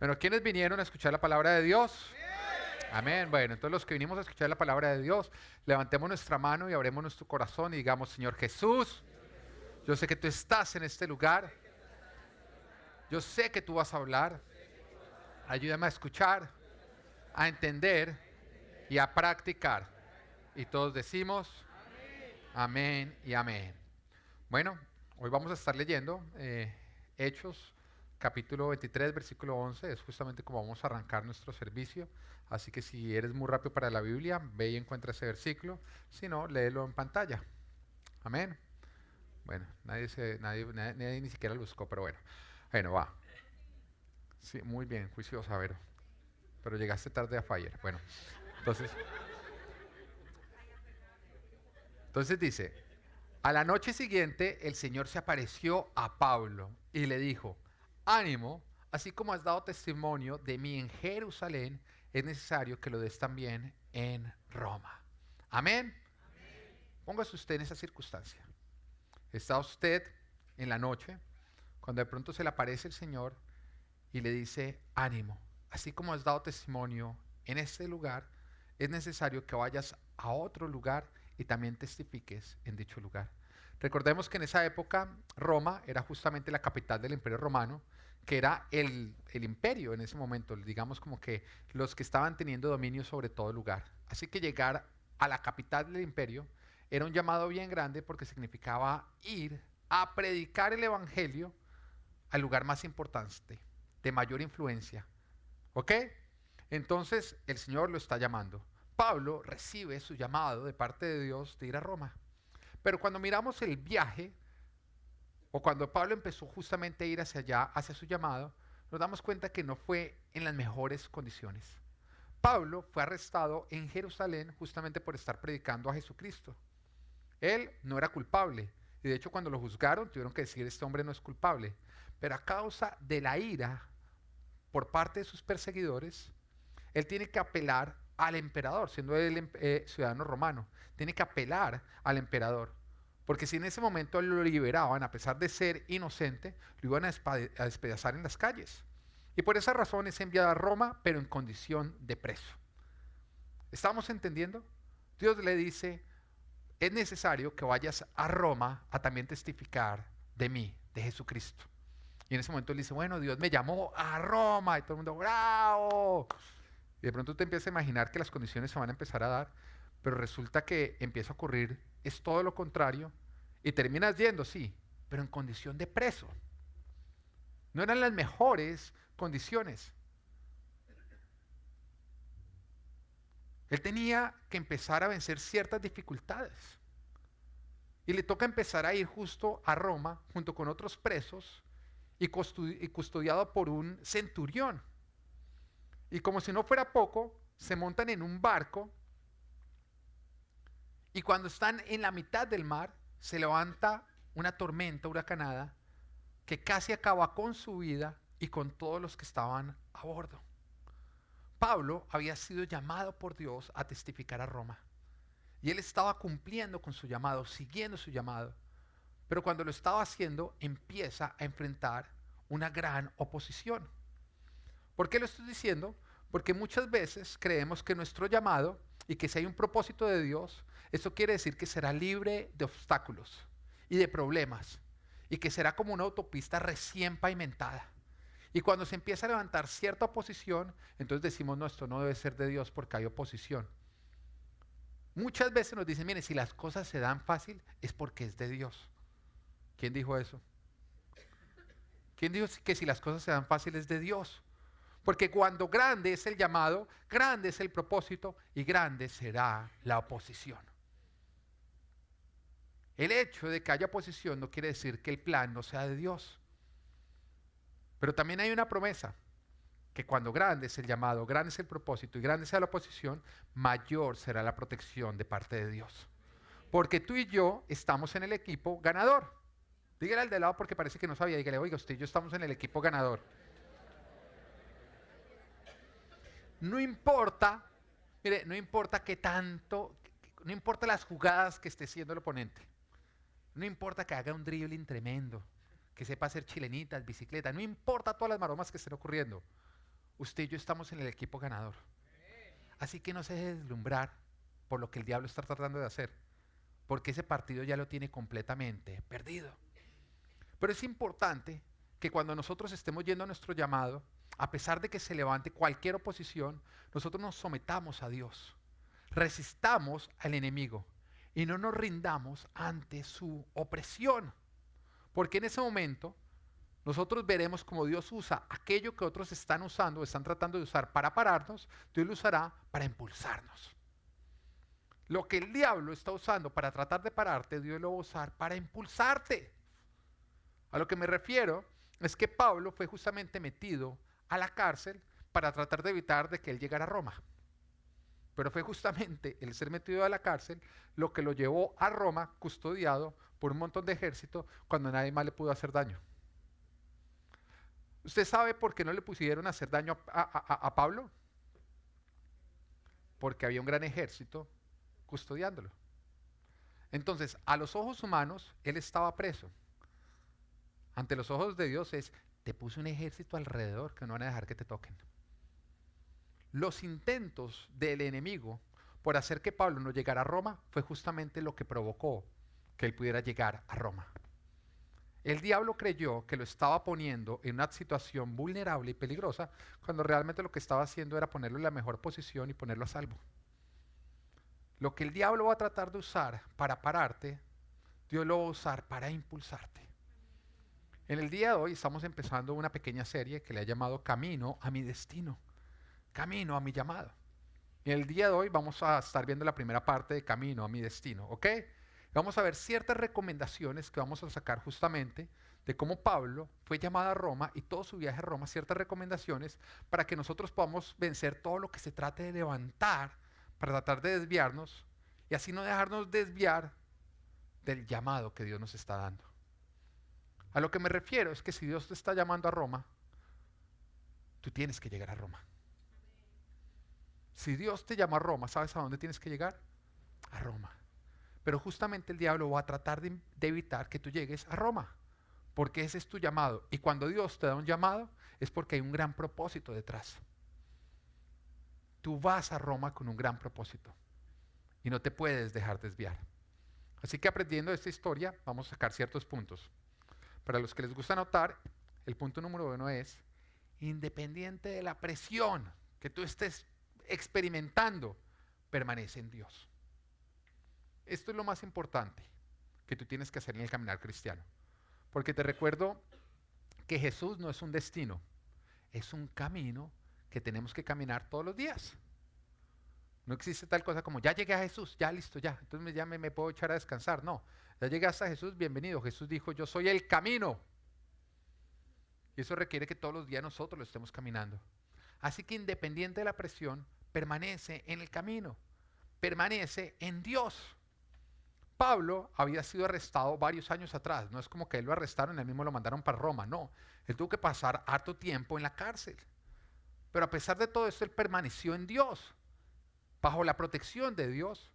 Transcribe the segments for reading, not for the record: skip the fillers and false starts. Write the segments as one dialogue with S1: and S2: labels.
S1: Bueno, ¿quiénes vinieron a escuchar la palabra de Dios? Amén. Bueno, entonces los que vinimos a escuchar la palabra de Dios, levantemos nuestra mano y abremos nuestro corazón y digamos, Señor Jesús, yo sé que tú estás en este lugar, yo sé que tú vas a hablar, ayúdame a escuchar, a entender y a practicar. Y todos decimos, amén y amén. Bueno, hoy vamos a estar leyendo Hechos capítulo 23, versículo 11. Es justamente como vamos a arrancar nuestro servicio. Así que si eres muy rápido para la Biblia, ve y encuentra ese versículo. Si no, léelo en pantalla. Amén. Bueno, nadie ni siquiera lo buscó, pero bueno. Bueno, va. Sí, muy bien, juiciosa, Vero. Pero llegaste tarde a Fire. Bueno, entonces, entonces dice, a la noche siguiente el Señor se apareció a Pablo y le dijo, ánimo, así como has dado testimonio de mí en Jerusalén, es necesario que lo des también en Roma. Amén. Póngase usted en esa circunstancia. Está usted en la noche, cuando de pronto se le aparece el Señor y le dice, ánimo, así como has dado testimonio en este lugar, es necesario que vayas a otro lugar y también testifiques en dicho lugar. Recordemos que en esa época Roma era justamente la capital del Imperio Romano, que era el imperio en ese momento, digamos como que los que estaban teniendo dominio sobre todo el lugar. Así que llegar a la capital del imperio era un llamado bien grande porque significaba ir a predicar el evangelio al lugar más importante, de mayor influencia. ¿Ok? Entonces el Señor lo está llamando. Pablo recibe su llamado de parte de Dios de ir a Roma. Pero cuando miramos el viaje, o cuando Pablo empezó justamente a ir hacia allá, hacia su llamado, nos damos cuenta que no fue en las mejores condiciones. Pablo fue arrestado en Jerusalén justamente por estar predicando a Jesucristo. Él no era culpable. Y de hecho cuando lo juzgaron tuvieron que decir, este hombre no es culpable. Pero a causa de la ira por parte de sus perseguidores, él tiene que apelar al emperador, siendo él ciudadano romano. Tiene que apelar al emperador. Porque si en ese momento lo liberaban, a pesar de ser inocente, lo iban a despedazar en las calles. Y por esa razón es enviado a Roma, pero en condición de preso. ¿Estamos entendiendo? Dios le dice, es necesario que vayas a Roma a también testificar de mí, de Jesucristo. Y en ese momento él dice, bueno, Dios me llamó a Roma. Y todo el mundo, ¡bravo! Y de pronto te empiezas a imaginar que las condiciones se van a empezar a dar, pero resulta que empieza a ocurrir, es todo lo contrario, y terminas yendo, sí, pero en condición de preso. No eran las mejores condiciones. Él tenía que empezar a vencer ciertas dificultades. Y le toca empezar a ir justo a Roma, junto con otros presos, y custodiado por un centurión. Y como si no fuera poco, se montan en un barco y cuando están en la mitad del mar, se levanta una tormenta huracanada que casi acaba con su vida y con todos los que estaban a bordo. Pablo había sido llamado por Dios a testificar a Roma. Y él estaba cumpliendo con su llamado, siguiendo su llamado. Pero cuando lo estaba haciendo, empieza a enfrentar una gran oposición. ¿Por qué lo estoy diciendo? Porque muchas veces creemos que nuestro llamado y que si hay un propósito de Dios, eso quiere decir que será libre de obstáculos y de problemas y que será como una autopista recién pavimentada. Y cuando se empieza a levantar cierta oposición, entonces decimos, no, esto no debe ser de Dios porque hay oposición. Muchas veces nos dicen, mire, si las cosas se dan fácil es porque es de Dios. ¿Quién dijo eso? ¿Quién dijo que si las cosas se dan fácil es de Dios? Porque cuando grande es el llamado, grande es el propósito y grande será la oposición. El hecho de que haya oposición no quiere decir que el plan no sea de Dios. Pero también hay una promesa, que cuando grande es el llamado, grande es el propósito y grande sea la oposición, mayor será la protección de parte de Dios. Porque tú y yo estamos en el equipo ganador. Dígale al de lado porque parece que no sabía, dígale, oiga, usted y yo estamos en el equipo ganador. No importa, mire, no importa qué tanto, no importa las jugadas que esté haciendo el oponente. No importa que haga un dribbling tremendo, que sepa hacer chilenitas, bicicleta, no importa todas las maromas que estén ocurriendo. Usted y yo estamos en el equipo ganador. Así que no se deje deslumbrar por lo que el diablo está tratando de hacer, porque ese partido ya lo tiene completamente perdido. Pero es importante que cuando nosotros estemos yendo a nuestro llamado, a pesar de que se levante cualquier oposición, nosotros nos sometamos a Dios, resistamos al enemigo y no nos rindamos ante su opresión, porque en ese momento nosotros veremos cómo Dios usa aquello que otros están usando, están tratando de usar para pararnos, Dios lo usará para impulsarnos. Lo que el diablo está usando para tratar de pararte, Dios lo va a usar para impulsarte. A lo que me refiero es que Pablo fue justamente metido a la cárcel para tratar de evitar de que él llegara a Roma. Pero fue justamente el ser metido a la cárcel lo que lo llevó a Roma custodiado por un montón de ejército cuando nadie más le pudo hacer daño. ¿Usted sabe por qué no le pusieron a hacer daño a Pablo? Porque había un gran ejército custodiándolo. Entonces, a los ojos humanos, él estaba preso. Ante los ojos de Dios es, te puse un ejército alrededor que no van a dejar que te toquen. Los intentos del enemigo por hacer que Pablo no llegara a Roma fue justamente lo que provocó que él pudiera llegar a Roma. El diablo creyó que lo estaba poniendo en una situación vulnerable y peligrosa, cuando realmente lo que estaba haciendo era ponerlo en la mejor posición y ponerlo a salvo. Lo que el diablo va a tratar de usar para pararte, Dios lo va a usar para impulsarte. En el día de hoy estamos empezando una pequeña serie que le ha llamado Camino a mi destino, Camino a mi llamado. Y en el día de hoy vamos a estar viendo la primera parte de Camino a mi destino, ¿ok? Vamos a ver ciertas recomendaciones que vamos a sacar justamente de cómo Pablo fue llamado a Roma y todo su viaje a Roma, ciertas recomendaciones para que nosotros podamos vencer todo lo que se trate de levantar para tratar de desviarnos y así no dejarnos desviar del llamado que Dios nos está dando. A lo que me refiero es que si Dios te está llamando a Roma, tú tienes que llegar a Roma. Si Dios te llama a Roma, ¿sabes a dónde tienes que llegar? A Roma. Pero justamente el diablo va a tratar de evitar que tú llegues a Roma, porque ese es tu llamado. Y cuando Dios te da un llamado, es porque hay un gran propósito detrás. Tú vas a Roma con un gran propósito y no te puedes dejar desviar. Así que aprendiendo esta historia, vamos a sacar ciertos puntos. Para los que les gusta anotar, el punto número 1 es, independiente de la presión que tú estés experimentando, permanece en Dios. Esto es lo más importante que tú tienes que hacer en el caminar cristiano. Porque te recuerdo que Jesús no es un destino, es un camino que tenemos que caminar todos los días. No existe tal cosa como, ya llegué a Jesús, ya listo, ya, entonces ya me puedo echar a descansar. No, ya llegaste a Jesús, bienvenido. Jesús dijo, yo soy el camino. Y eso requiere que todos los días nosotros lo estemos caminando. Así que independiente de la presión, permanece en el camino, permanece en Dios. Pablo había sido arrestado varios años atrás, no es como que él lo arrestaron y él mismo lo mandaron para Roma, no, él tuvo que pasar harto tiempo en la cárcel. Pero a pesar de todo eso, él permaneció en Dios, bajo la protección de Dios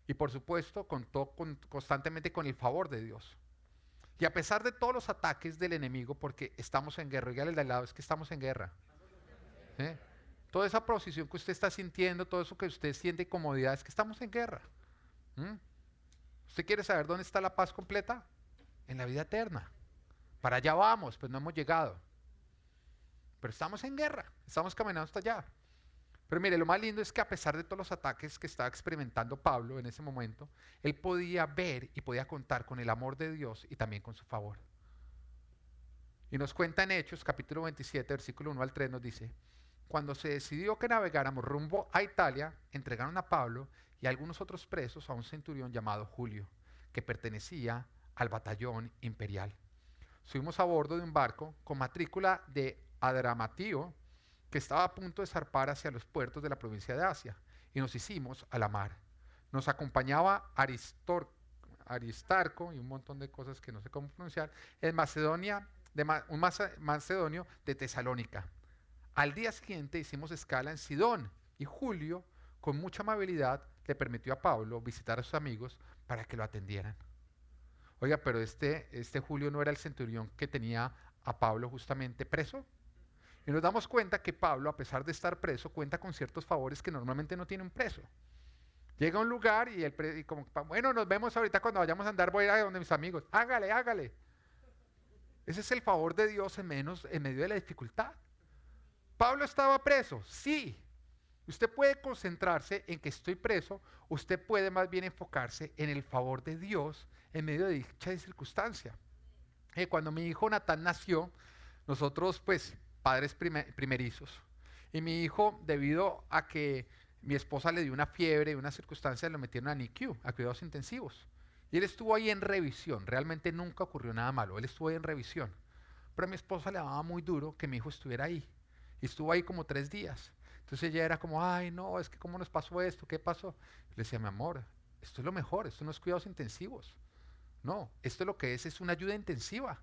S1: y por supuesto contó constantemente con el favor de Dios. Y a pesar de todos los ataques del enemigo, porque estamos en guerra, dígale al lado, es que estamos en guerra. ¿Eh? Toda esa posición que usted está sintiendo, todo eso que usted siente comodidad, es que estamos en guerra. ¿Mm? ¿Usted quiere saber dónde está la paz completa? En la vida eterna. Para allá vamos, pues no hemos llegado. Pero estamos en guerra, estamos caminando hasta allá. Pero mire, lo más lindo es que a pesar de todos los ataques que estaba experimentando Pablo en ese momento, él podía ver y podía contar con el amor de Dios y también con su favor. Y nos cuenta en Hechos, capítulo 27, versículo 1 al 3, nos dice, cuando se decidió que navegáramos rumbo a Italia, entregaron a Pablo y a algunos otros presos a un centurión llamado Julio, que pertenecía al batallón imperial. Subimos a bordo de un barco con matrícula de Adramatío, que estaba a punto de zarpar hacia los puertos de la provincia de Asia, y nos hicimos a la mar. Nos acompañaba Aristarco y un montón de cosas que no sé cómo pronunciar, un macedonio de Tesalónica. Al día siguiente hicimos escala en Sidón y Julio, con mucha amabilidad, le permitió a Pablo visitar a sus amigos para que lo atendieran. Oiga, pero este Julio no era el centurión que tenía a Pablo justamente preso. Y nos damos cuenta que Pablo, a pesar de estar preso, cuenta con ciertos favores que normalmente no tiene un preso. Llega a un lugar y como, bueno, nos vemos ahorita cuando vayamos a andar, voy a ir a donde mis amigos. Hágale, hágale. Ese es el favor de Dios en medio de la dificultad. ¿Pablo estaba preso? Sí. Usted puede concentrarse en que estoy preso, usted puede más bien enfocarse en el favor de Dios en medio de dicha circunstancia. Cuando mi hijo Natán nació, nosotros pues padres primerizos, y mi hijo, debido a que mi esposa le dio una fiebre, una circunstancia, lo metieron a NICU, a cuidados intensivos. Y él estuvo ahí en revisión, realmente nunca ocurrió nada malo, él estuvo ahí en revisión. Pero a mi esposa le daba muy duro que mi hijo estuviera ahí. Y estuvo ahí como 3 días. Entonces ella era como, ay no, es que cómo nos pasó esto, ¿qué pasó? Le decía, mi amor, esto es lo mejor, esto no es cuidados intensivos. No, esto lo que es una ayuda intensiva.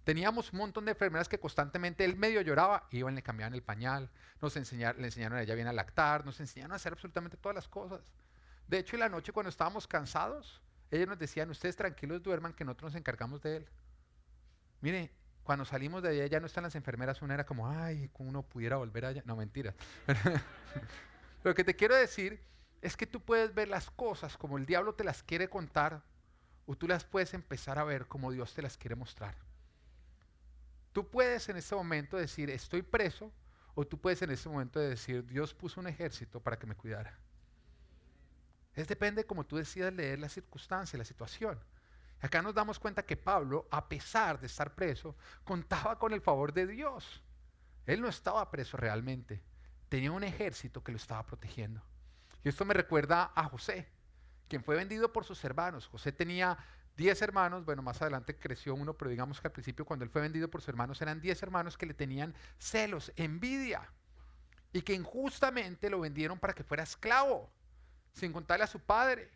S1: Teníamos un montón de enfermeras que constantemente él medio lloraba, iban, le cambiaban el pañal, le enseñaron a ella bien a lactar, nos enseñaron a hacer absolutamente todas las cosas. De hecho, en la noche cuando estábamos cansados, ellos nos decían, ustedes tranquilos duerman que nosotros nos encargamos de él. Mire, cuando salimos de allá ya no están las enfermeras, una era como, ay, ¿cómo uno pudiera volver allá? No, mentira. Lo que te quiero decir es que tú puedes ver las cosas como el diablo te las quiere contar, o tú las puedes empezar a ver como Dios te las quiere mostrar. Tú puedes en este momento decir, estoy preso, o tú puedes en este momento decir, Dios puso un ejército para que me cuidara. Depende de cómo tú decidas leer la circunstancia, la situación. Acá nos damos cuenta que Pablo, a pesar de estar preso, contaba con el favor de Dios. Él no estaba preso realmente, tenía un ejército que lo estaba protegiendo. Y esto me recuerda a José, quien fue vendido por sus hermanos. José tenía 10 hermanos, bueno, más adelante creció uno, pero digamos que al principio cuando él fue vendido por sus hermanos eran 10 hermanos que le tenían celos, envidia, y que injustamente lo vendieron para que fuera esclavo, sin contarle a su padre.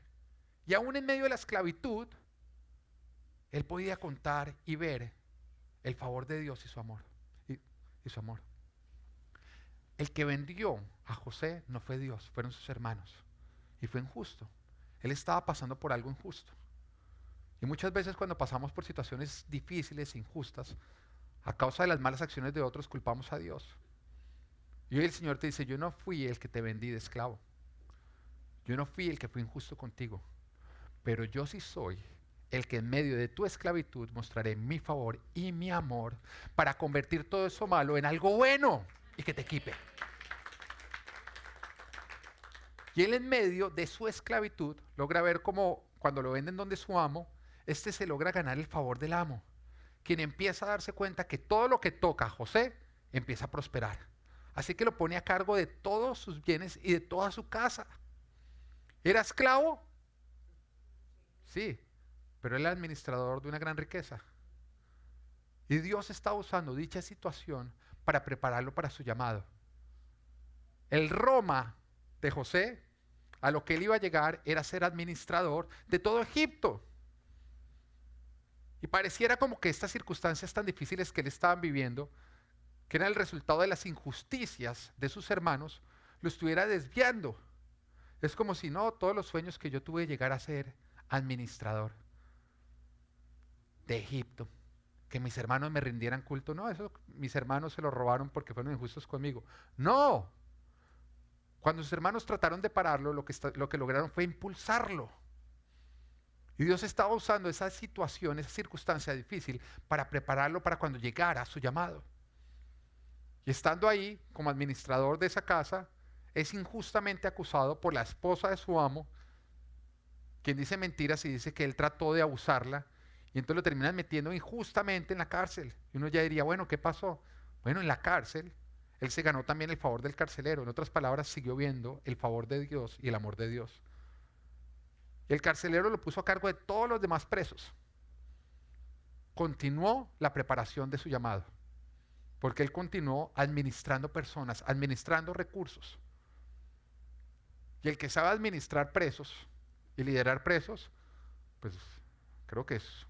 S1: Y aún en medio de la esclavitud, él podía contar y ver el favor de Dios y su amor. Y su amor. El que vendió a José no fue Dios, fueron sus hermanos. Y fue injusto. Él estaba pasando por algo injusto. Y muchas veces cuando pasamos por situaciones difíciles, injustas, a causa de las malas acciones de otros, culpamos a Dios. Y hoy el Señor te dice, yo no fui el que te vendí de esclavo. Yo no fui el que fue injusto contigo. Pero yo sí soy el que en medio de tu esclavitud mostraré mi favor y mi amor para convertir todo eso malo en algo bueno y que te equipe. Y él en medio de su esclavitud logra ver cómo cuando lo venden donde su amo, se logra ganar el favor del amo, quien empieza a darse cuenta que todo lo que toca a José empieza a prosperar. Así que lo pone a cargo de todos sus bienes y de toda su casa. ¿Era esclavo? Sí, pero él era administrador de una gran riqueza. Y Dios está usando dicha situación para prepararlo para su llamado. El Roma de José, a lo que él iba a llegar, era ser administrador de todo Egipto. Y pareciera como que estas circunstancias tan difíciles que él estaba viviendo, que eran el resultado de las injusticias de sus hermanos, lo estuviera desviando. Es como si no, todos los sueños que yo tuve de llegar a ser administrador de Egipto, que mis hermanos me rindieran culto, no, eso mis hermanos se lo robaron porque fueron injustos conmigo. No, cuando sus hermanos trataron de pararlo, lo que lograron fue impulsarlo. Y Dios estaba usando esa situación, esa circunstancia difícil para prepararlo para cuando llegara a su llamado. Y estando ahí como administrador de esa casa, es injustamente acusado por la esposa de su amo, quien dice mentiras y dice que él trató de abusarla, y entonces lo terminan metiendo injustamente en la cárcel. Y uno ya diría, bueno, ¿qué pasó? Bueno, en la cárcel, él se ganó también el favor del carcelero. En otras palabras, siguió viendo el favor de Dios y el amor de Dios. Y el carcelero lo puso a cargo de todos los demás presos. Continuó la preparación de su llamado, porque él continuó administrando personas, administrando recursos. Y el que sabe administrar presos y liderar presos, pues creo que es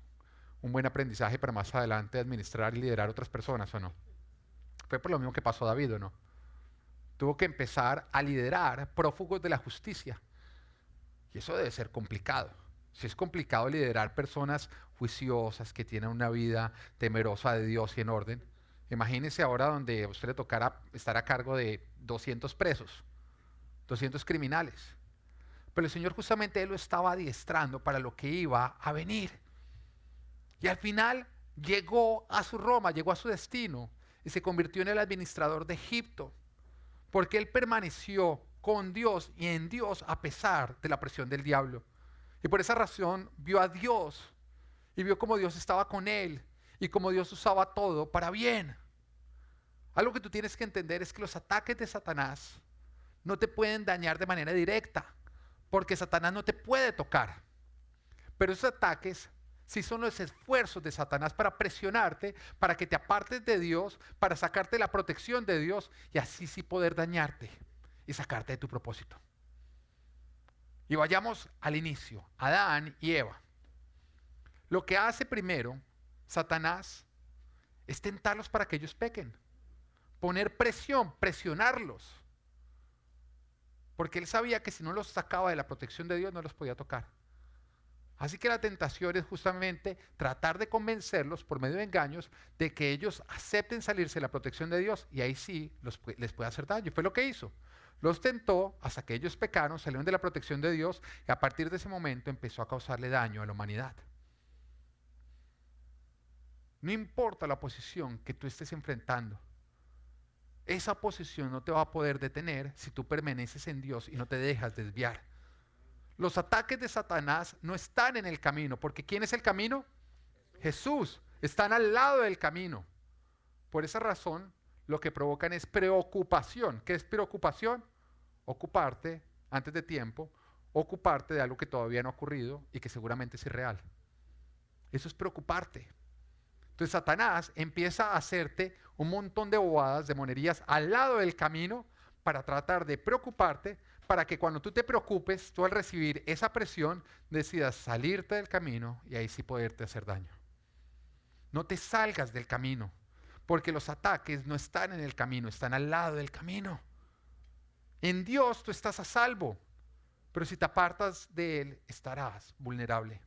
S1: un buen aprendizaje para más adelante administrar y liderar otras personas, ¿o no? Fue por lo mismo que pasó a David, ¿o no? Tuvo que empezar a liderar prófugos de la justicia. Y eso debe ser complicado. Si es complicado liderar personas juiciosas que tienen una vida temerosa de Dios y en orden, Imagínese ahora donde a usted le tocara estar a cargo de 200 presos, 200 criminales. Pero el Señor justamente Él lo estaba adiestrando para lo que iba a venir. Y al final llegó a su Roma, llegó a su destino y se convirtió en el administrador de Egipto, porque él permaneció con Dios y en Dios a pesar de la presión del diablo. Y por esa razón vio a Dios y vio cómo Dios estaba con él y cómo Dios usaba todo para bien. Algo que tú tienes que entender es que los ataques de Satanás no te pueden dañar de manera directa, porque Satanás no te puede tocar. Pero esos ataques sí son los esfuerzos de Satanás para presionarte, para que te apartes de Dios, para sacarte la protección de Dios y así sí poder dañarte y sacarte de tu propósito. Y vayamos al inicio, Adán y Eva. Lo que hace primero Satanás es tentarlos para que ellos pequen, poner presión, presionarlos, porque él sabía que si no los sacaba de la protección de Dios no los podía tocar. Así que la tentación es justamente tratar de convencerlos por medio de engaños de que ellos acepten salirse de la protección de Dios y ahí sí les puede hacer daño. Fue lo que hizo. Los tentó hasta que ellos pecaron, salieron de la protección de Dios y a partir de ese momento empezó a causarle daño a la humanidad. No importa la posición que tú estés enfrentando, esa posición no te va a poder detener si tú permaneces en Dios y no te dejas desviar. Los ataques de Satanás no están en el camino, porque ¿quién es el camino? Jesús. Están al lado del camino. Por esa razón, lo que provocan es preocupación. ¿Qué es preocupación? Ocuparte antes de tiempo, ocuparte de algo que todavía no ha ocurrido y que seguramente es irreal. Eso es preocuparte. Entonces Satanás empieza a hacerte un montón de bobadas, de monerías al lado del camino para tratar de preocuparte, para que cuando tú te preocupes, tú al recibir esa presión decidas salirte del camino y ahí sí poderte hacer daño. No te salgas del camino, porque los ataques no están en el camino, están al lado del camino. En Dios tú estás a salvo, pero si te apartas de Él, estarás vulnerable.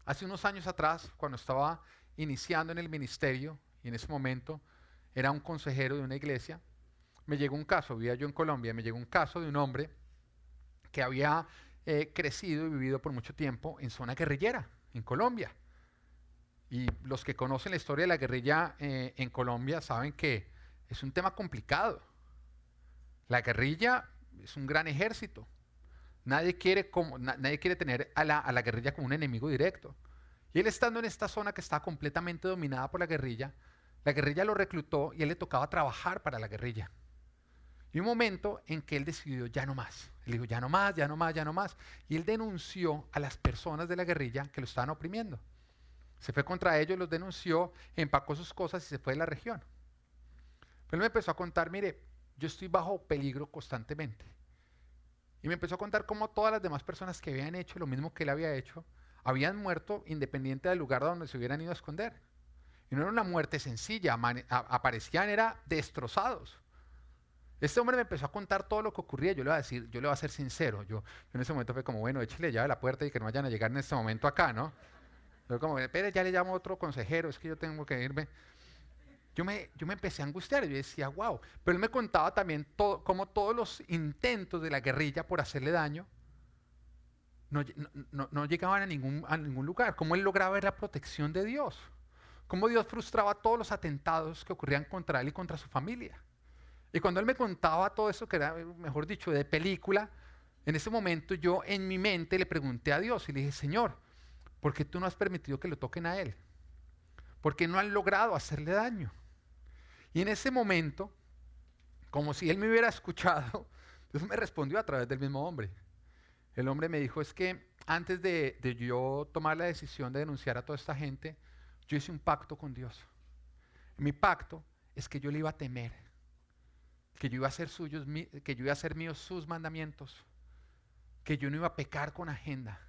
S1: Hace unos años atrás, cuando estaba iniciando en el ministerio, y en ese momento era un consejero de una iglesia, me llegó un caso, vivía yo en Colombia, me llegó un caso de un hombre que había crecido y vivido por mucho tiempo en zona guerrillera, en Colombia. Y los que conocen la historia de la guerrilla en Colombia saben que es un tema complicado. La guerrilla es un gran ejército. Nadie quiere tener a la guerrilla como un enemigo directo. Y él estando en esta zona que está completamente dominada por la guerrilla lo reclutó y él le tocaba trabajar para la guerrilla. Y un momento en que él decidió ya no más. Él dijo ya no más, ya no más, ya no más. Y él denunció a las personas de la guerrilla que lo estaban oprimiendo. Se fue contra ellos, los denunció, empacó sus cosas y se fue de la región. Pero él me empezó a contar, mire, yo estoy bajo peligro constantemente. Y me empezó a contar cómo todas las demás personas que habían hecho lo mismo que él había hecho, habían muerto independiente del lugar donde se hubieran ido a esconder. Y no era una muerte sencilla, aparecían, era destrozados. Este hombre me empezó a contar todo lo que ocurría. Yo le voy a ser sincero. Yo en ese momento fue como, bueno, échale llave a la puerta y que no vayan a llegar en este momento acá, ¿no? Yo como, espere, ya le llamo a otro consejero, es que yo tengo que irme. Yo me empecé a angustiar, yo decía, wow. Pero él me contaba también cómo todos los intentos de la guerrilla por hacerle daño no llegaban a ningún lugar. Cómo él lograba ver la protección de Dios. Cómo Dios frustraba todos los atentados que ocurrían contra él y contra su familia. Y cuando él me contaba todo eso, que era, mejor dicho, de película, en ese momento yo en mi mente le pregunté a Dios y le dije, Señor, ¿por qué tú no has permitido que lo toquen a él? ¿Por qué no han logrado hacerle daño? Y en ese momento, como si él me hubiera escuchado, Dios me respondió a través del mismo hombre. El hombre me dijo, es que antes de yo tomar la decisión de denunciar a toda esta gente, yo hice un pacto con Dios. Mi pacto es que yo le iba a temer, que yo iba a hacer que yo iba a hacer míos sus mandamientos, que yo no iba a pecar con agenda,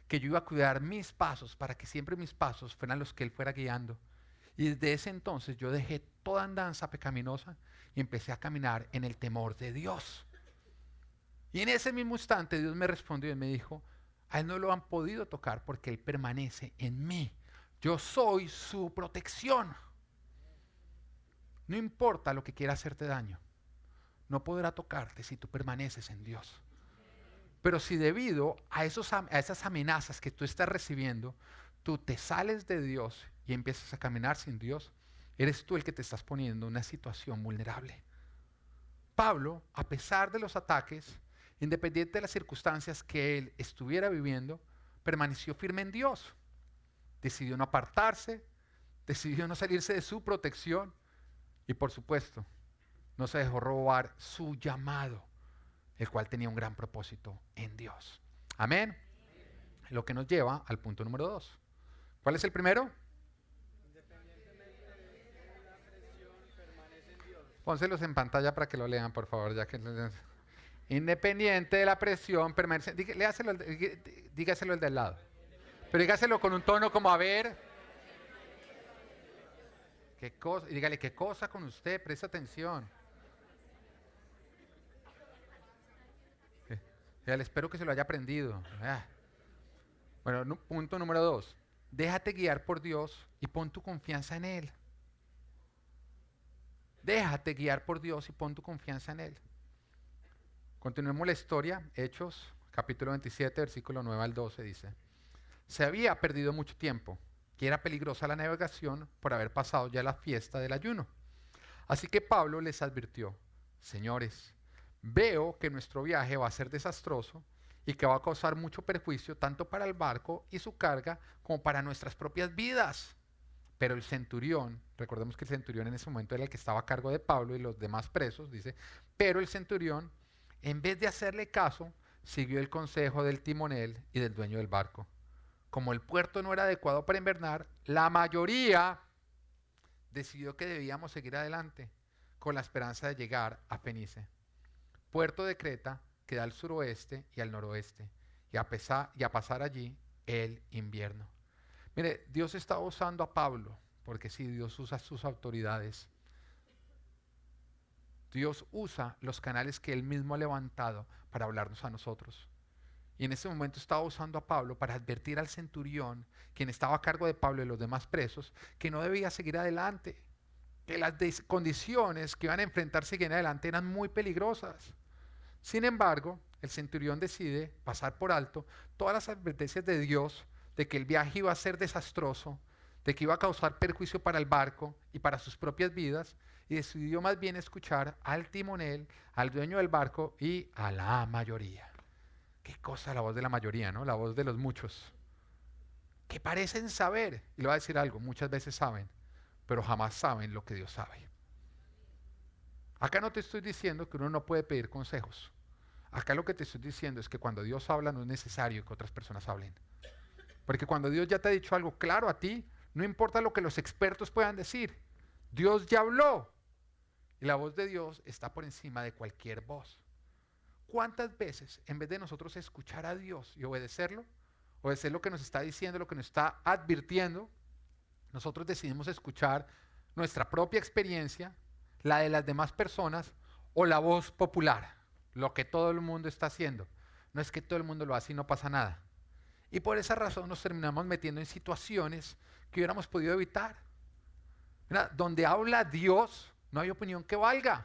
S1: que yo iba a cuidar mis pasos para que siempre mis pasos fueran los que Él fuera guiando. Y desde ese entonces yo dejé toda andanza pecaminosa y empecé a caminar en el temor de Dios. Y en ese mismo instante Dios me respondió y me dijo, a Él no lo han podido tocar porque Él permanece en mí. Yo soy su protección. No importa lo que quiera hacerte daño, no podrá tocarte si tú permaneces en Dios. Pero si debido a esas amenazas que tú estás recibiendo, tú te sales de Dios y empiezas a caminar sin Dios, eres tú el que te estás poniendo en una situación vulnerable. Pablo, a pesar de los ataques, independiente de las circunstancias que él estuviera viviendo, permaneció firme en Dios. Decidió no apartarse, decidió no salirse de su protección y, por supuesto, no se dejó robar su llamado, el cual tenía un gran propósito en Dios. Amén. Lo que nos lleva al punto número 2. ¿Cuál es el primero? Pónselos en pantalla para que lo lean, por favor, ya que independiente de la presión, permanece. Dígaselo el del lado. Pero dígaselo con un tono como a ver. ¿Qué cosa? Y dígale, ¿qué cosa con usted? Presta atención. Dígale, espero que se lo haya aprendido. Bueno, punto número 2. Déjate guiar por Dios y pon tu confianza en Él. Déjate guiar por Dios y pon tu confianza en Él. Continuemos la historia. Hechos, capítulo 27, versículo 9 al 12 dice: se había perdido mucho tiempo, que era peligrosa la navegación por haber pasado ya la fiesta del ayuno. Así que Pablo les advirtió: señores, veo que nuestro viaje va a ser desastroso y que va a causar mucho perjuicio tanto para el barco y su carga como para nuestras propias vidas. Pero el centurión, recordemos que el centurión en ese momento era el que estaba a cargo de Pablo y los demás presos, dice, pero el centurión, en vez de hacerle caso, siguió el consejo del timonel y del dueño del barco. Como el puerto no era adecuado para invernar, la mayoría decidió que debíamos seguir adelante con la esperanza de llegar a Fenice, puerto de Creta que da al suroeste y al noroeste, y a pasar allí el invierno. Mire, Dios está usando a Pablo, porque sí, Dios usa sus autoridades. Dios usa los canales que Él mismo ha levantado para hablarnos a nosotros. Y en ese momento estaba usando a Pablo para advertir al centurión, quien estaba a cargo de Pablo y los demás presos, que no debía seguir adelante, que las condiciones que iban a enfrentar seguir adelante eran muy peligrosas. Sin embargo, el centurión decide pasar por alto todas las advertencias de Dios de que el viaje iba a ser desastroso, de que iba a causar perjuicio para el barco y para sus propias vidas, y decidió más bien escuchar al timonel, al dueño del barco y a la mayoría. Qué cosa la voz de la mayoría, ¿no? La voz de los muchos, que parecen saber, y le voy a decir algo, muchas veces saben, pero jamás saben lo que Dios sabe. Acá no te estoy diciendo que uno no puede pedir consejos. Acá lo que te estoy diciendo es que cuando Dios habla no es necesario que otras personas hablen. Porque cuando Dios ya te ha dicho algo claro a ti, no importa lo que los expertos puedan decir. Dios ya habló. Y la voz de Dios está por encima de cualquier voz. ¿Cuántas veces, en vez de nosotros escuchar a Dios y obedecerlo, obedecer lo que nos está diciendo, lo que nos está advirtiendo, nosotros decidimos escuchar nuestra propia experiencia, la de las demás personas o la voz popular, lo que todo el mundo está haciendo? No es que todo el mundo lo hace y no pasa nada. Y por esa razón nos terminamos metiendo en situaciones que hubiéramos podido evitar. Mira, donde habla Dios, no hay opinión que valga.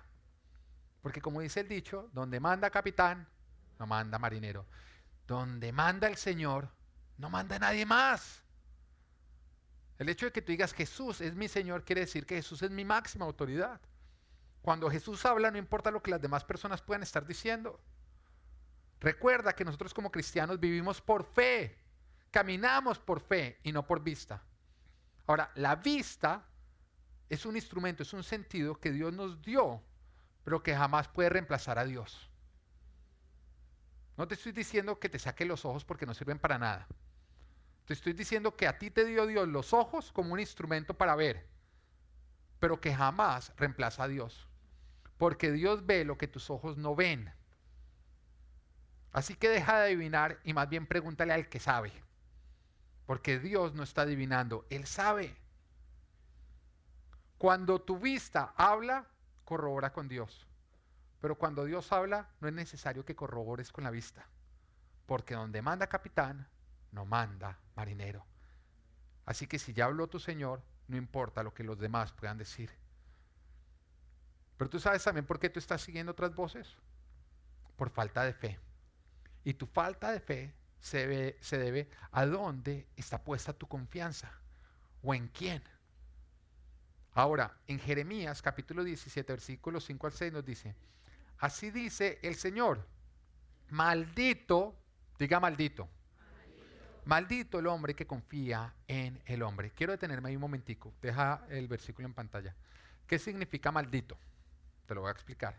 S1: Porque como dice el dicho, donde manda capitán, no manda marinero. Donde manda el Señor, no manda nadie más. El hecho de que tú digas Jesús es mi Señor quiere decir que Jesús es mi máxima autoridad. Cuando Jesús habla, no importa lo que las demás personas puedan estar diciendo. Recuerda que nosotros como cristianos vivimos por fe, caminamos por fe y no por vista. Ahora, la vista es un instrumento, es un sentido que Dios nos dio, pero que jamás puede reemplazar a Dios. No te estoy diciendo que te saque los ojos porque no sirven para nada. Te estoy diciendo que a ti te dio Dios los ojos como un instrumento para ver, pero que jamás reemplaza a Dios. Porque Dios ve lo que tus ojos no ven. Así que deja de adivinar y más bien pregúntale al que sabe. Porque Dios no está adivinando, Él sabe. Cuando tu vista habla, corrobora con Dios. Pero cuando Dios habla, no es necesario que corrobores con la vista. Porque donde manda capitán, no manda marinero. Así que si ya habló tu Señor, no importa lo que los demás puedan decir. Pero tú sabes también por qué tú estás siguiendo otras voces. Por falta de fe. Y tu falta de fe se debe a dónde está puesta tu confianza o en quién. Ahora, en Jeremías capítulo 17, versículos 5 al 6 nos dice, así dice el Señor, maldito, diga maldito, maldito el hombre que confía en el hombre. Quiero detenerme ahí un momentico, deja el versículo en pantalla. ¿Qué significa maldito? Te lo voy a explicar.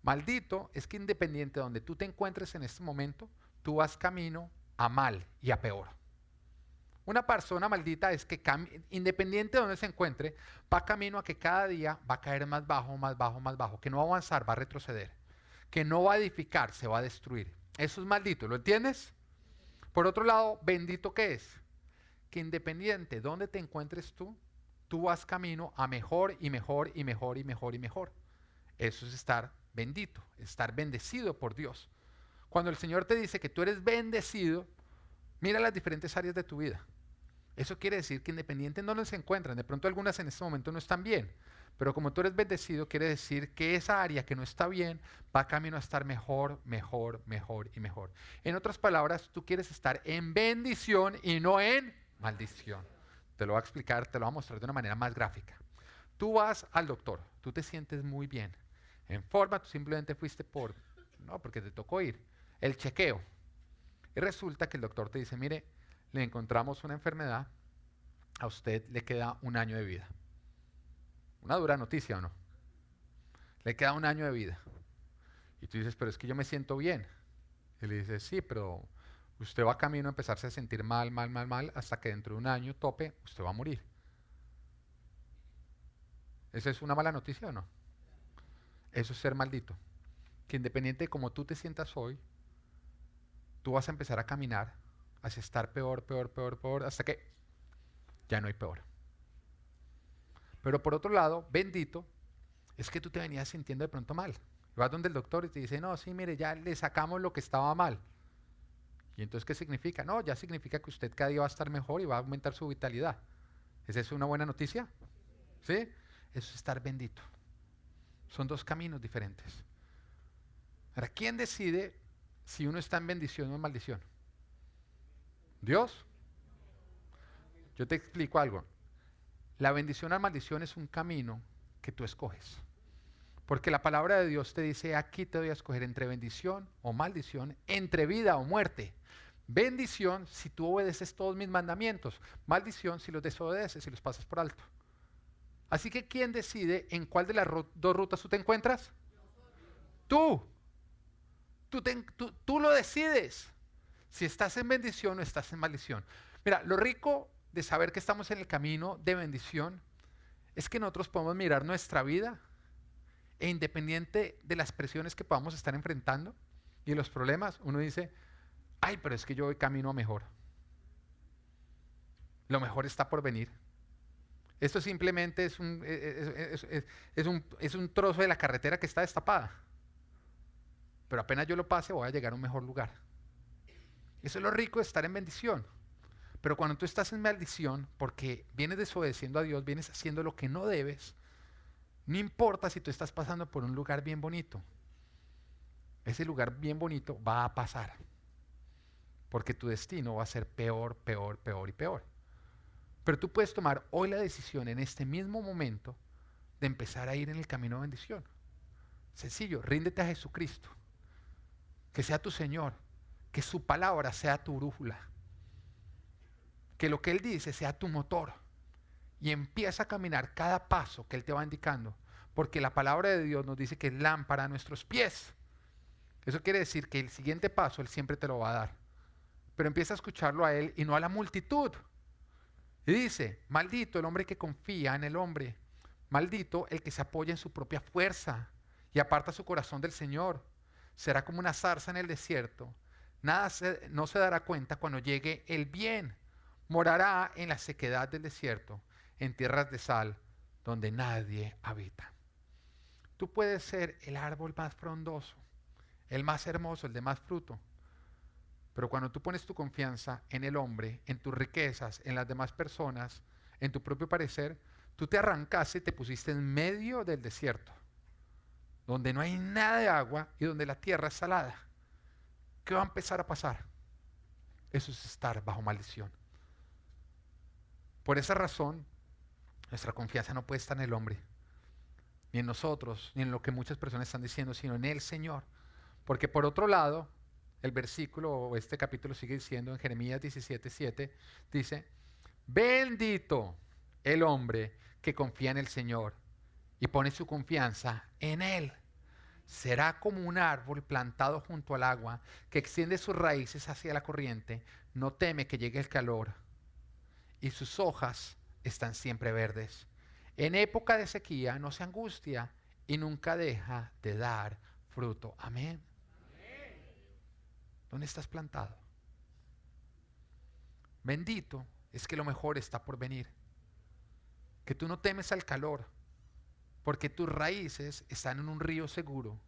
S1: Maldito es que independiente de donde tú te encuentres en este momento, tú vas camino a mal y a peor. Una persona maldita es que independiente de donde se encuentre, va camino a que cada día va a caer más bajo, más bajo, más bajo, que no va a avanzar, va a retroceder, que no va a edificar, se va a destruir. Eso es maldito, ¿lo entiendes? Por otro lado, bendito ¿qué es? Que independiente de donde te encuentres tú, tú vas camino a mejor y mejor y mejor y mejor y mejor. Eso es estar bendito, estar bendecido por Dios. Cuando el Señor te dice que tú eres bendecido, mira las diferentes áreas de tu vida. Eso quiere decir que independiente de dónde se encuentran, de pronto algunas en este momento no están bien, pero como tú eres bendecido, quiere decir que esa área que no está bien va camino a estar mejor, mejor, mejor y mejor. En otras palabras, tú quieres estar en bendición y no en maldición. Te lo voy a explicar, te lo voy a mostrar de una manera más gráfica. Tú vas al doctor, tú te sientes muy bien. En forma, tú simplemente fuiste porque te tocó ir. El chequeo. Y resulta que el doctor te dice, mire, le encontramos una enfermedad, a usted le queda 1 año de vida. Una dura noticia, ¿o no? Le queda 1 año de vida. Y tú dices, pero es que yo me siento bien. Y le dices, sí, pero usted va camino a empezarse a sentir mal, mal, mal, mal, hasta que dentro de 1 año tope, usted va a morir. ¿Esa es una mala noticia o no? Eso es ser maldito. Que independiente de cómo tú te sientas hoy, tú vas a empezar a caminar hacia estar peor, peor, peor, peor, hasta que ya no hay peor. Pero por otro lado, bendito, es que tú te venías sintiendo de pronto mal. Vas donde el doctor y te dice, no, sí, mire, ya le sacamos lo que estaba mal. ¿Y entonces qué significa? No, ya significa que usted cada día va a estar mejor y va a aumentar su vitalidad. ¿Es eso una buena noticia? ¿Sí? Eso es estar bendito. Son dos caminos diferentes. Ahora, ¿quién decide si uno está en bendición o en maldición? ¿Dios? Yo te explico algo. La bendición a maldición es un camino que tú escoges. Porque la palabra de Dios te dice, aquí te voy a escoger entre bendición o maldición, entre vida o muerte. Bendición si tú obedeces todos mis mandamientos. Maldición si los desobedeces, si los pasas por alto. Así que ¿quién decide en cuál de las dos rutas tú te encuentras? Tú. Tú lo decides. Si estás en bendición o estás en maldición. Mira, lo rico de saber que estamos en el camino de bendición es que nosotros podemos mirar nuestra vida e independiente de las presiones que podamos estar enfrentando y los problemas, uno dice, ay, pero es que yo voy camino a mejor. Lo mejor está por venir. Esto simplemente es un trozo de la carretera que está destapada. Pero apenas yo lo pase voy a llegar a un mejor lugar. Eso es lo rico de estar en bendición. Pero cuando tú estás en maldición, porque vienes desobedeciendo a Dios, vienes haciendo lo que no debes, no importa si tú estás pasando por un lugar bien bonito. Ese lugar bien bonito va a pasar. Porque tu destino va a ser peor, peor, peor y peor. Pero tú puedes tomar hoy la decisión en este mismo momento de empezar a ir en el camino de bendición. Sencillo, ríndete a Jesucristo. Que sea tu Señor. Que su palabra sea tu brújula. Que lo que Él dice sea tu motor. Y empieza a caminar cada paso que Él te va indicando. Porque la palabra de Dios nos dice que es lámpara a nuestros pies. Eso quiere decir que el siguiente paso Él siempre te lo va a dar. Pero empieza a escucharlo a Él y no a la multitud. Y dice, maldito el hombre que confía en el hombre. Maldito el que se apoya en su propia fuerza y aparta su corazón del Señor. Será como una zarza en el desierto. No se dará cuenta cuando llegue el bien. Morará en la sequedad del desierto, en tierras de sal, donde nadie habita. Tú puedes ser el árbol más frondoso, el más hermoso, el de más fruto. Pero cuando tú pones tu confianza en el hombre, en tus riquezas, en las demás personas, en tu propio parecer, tú te arrancaste y te pusiste en medio del desierto. donde no hay nada de agua y donde la tierra es salada. ¿Qué va a empezar a pasar? Eso es estar bajo maldición. Por esa razón, nuestra confianza no puede estar en el hombre, ni en nosotros, ni en lo que muchas personas están diciendo, sino en el Señor. Porque por otro lado, el versículo o este capítulo sigue diciendo en Jeremías 17:7, dice, bendito el hombre que confía en el Señor y pone su confianza en Él. Será como un árbol plantado junto al agua que extiende sus raíces hacia la corriente, no teme que llegue el calor y sus hojas están siempre verdes. En época de sequía no se angustia y nunca deja de dar fruto. Amén. ¿Dónde estás plantado? Bendito es que lo mejor está por venir. Que tú no temes al calor, porque tus raíces están en un río seguro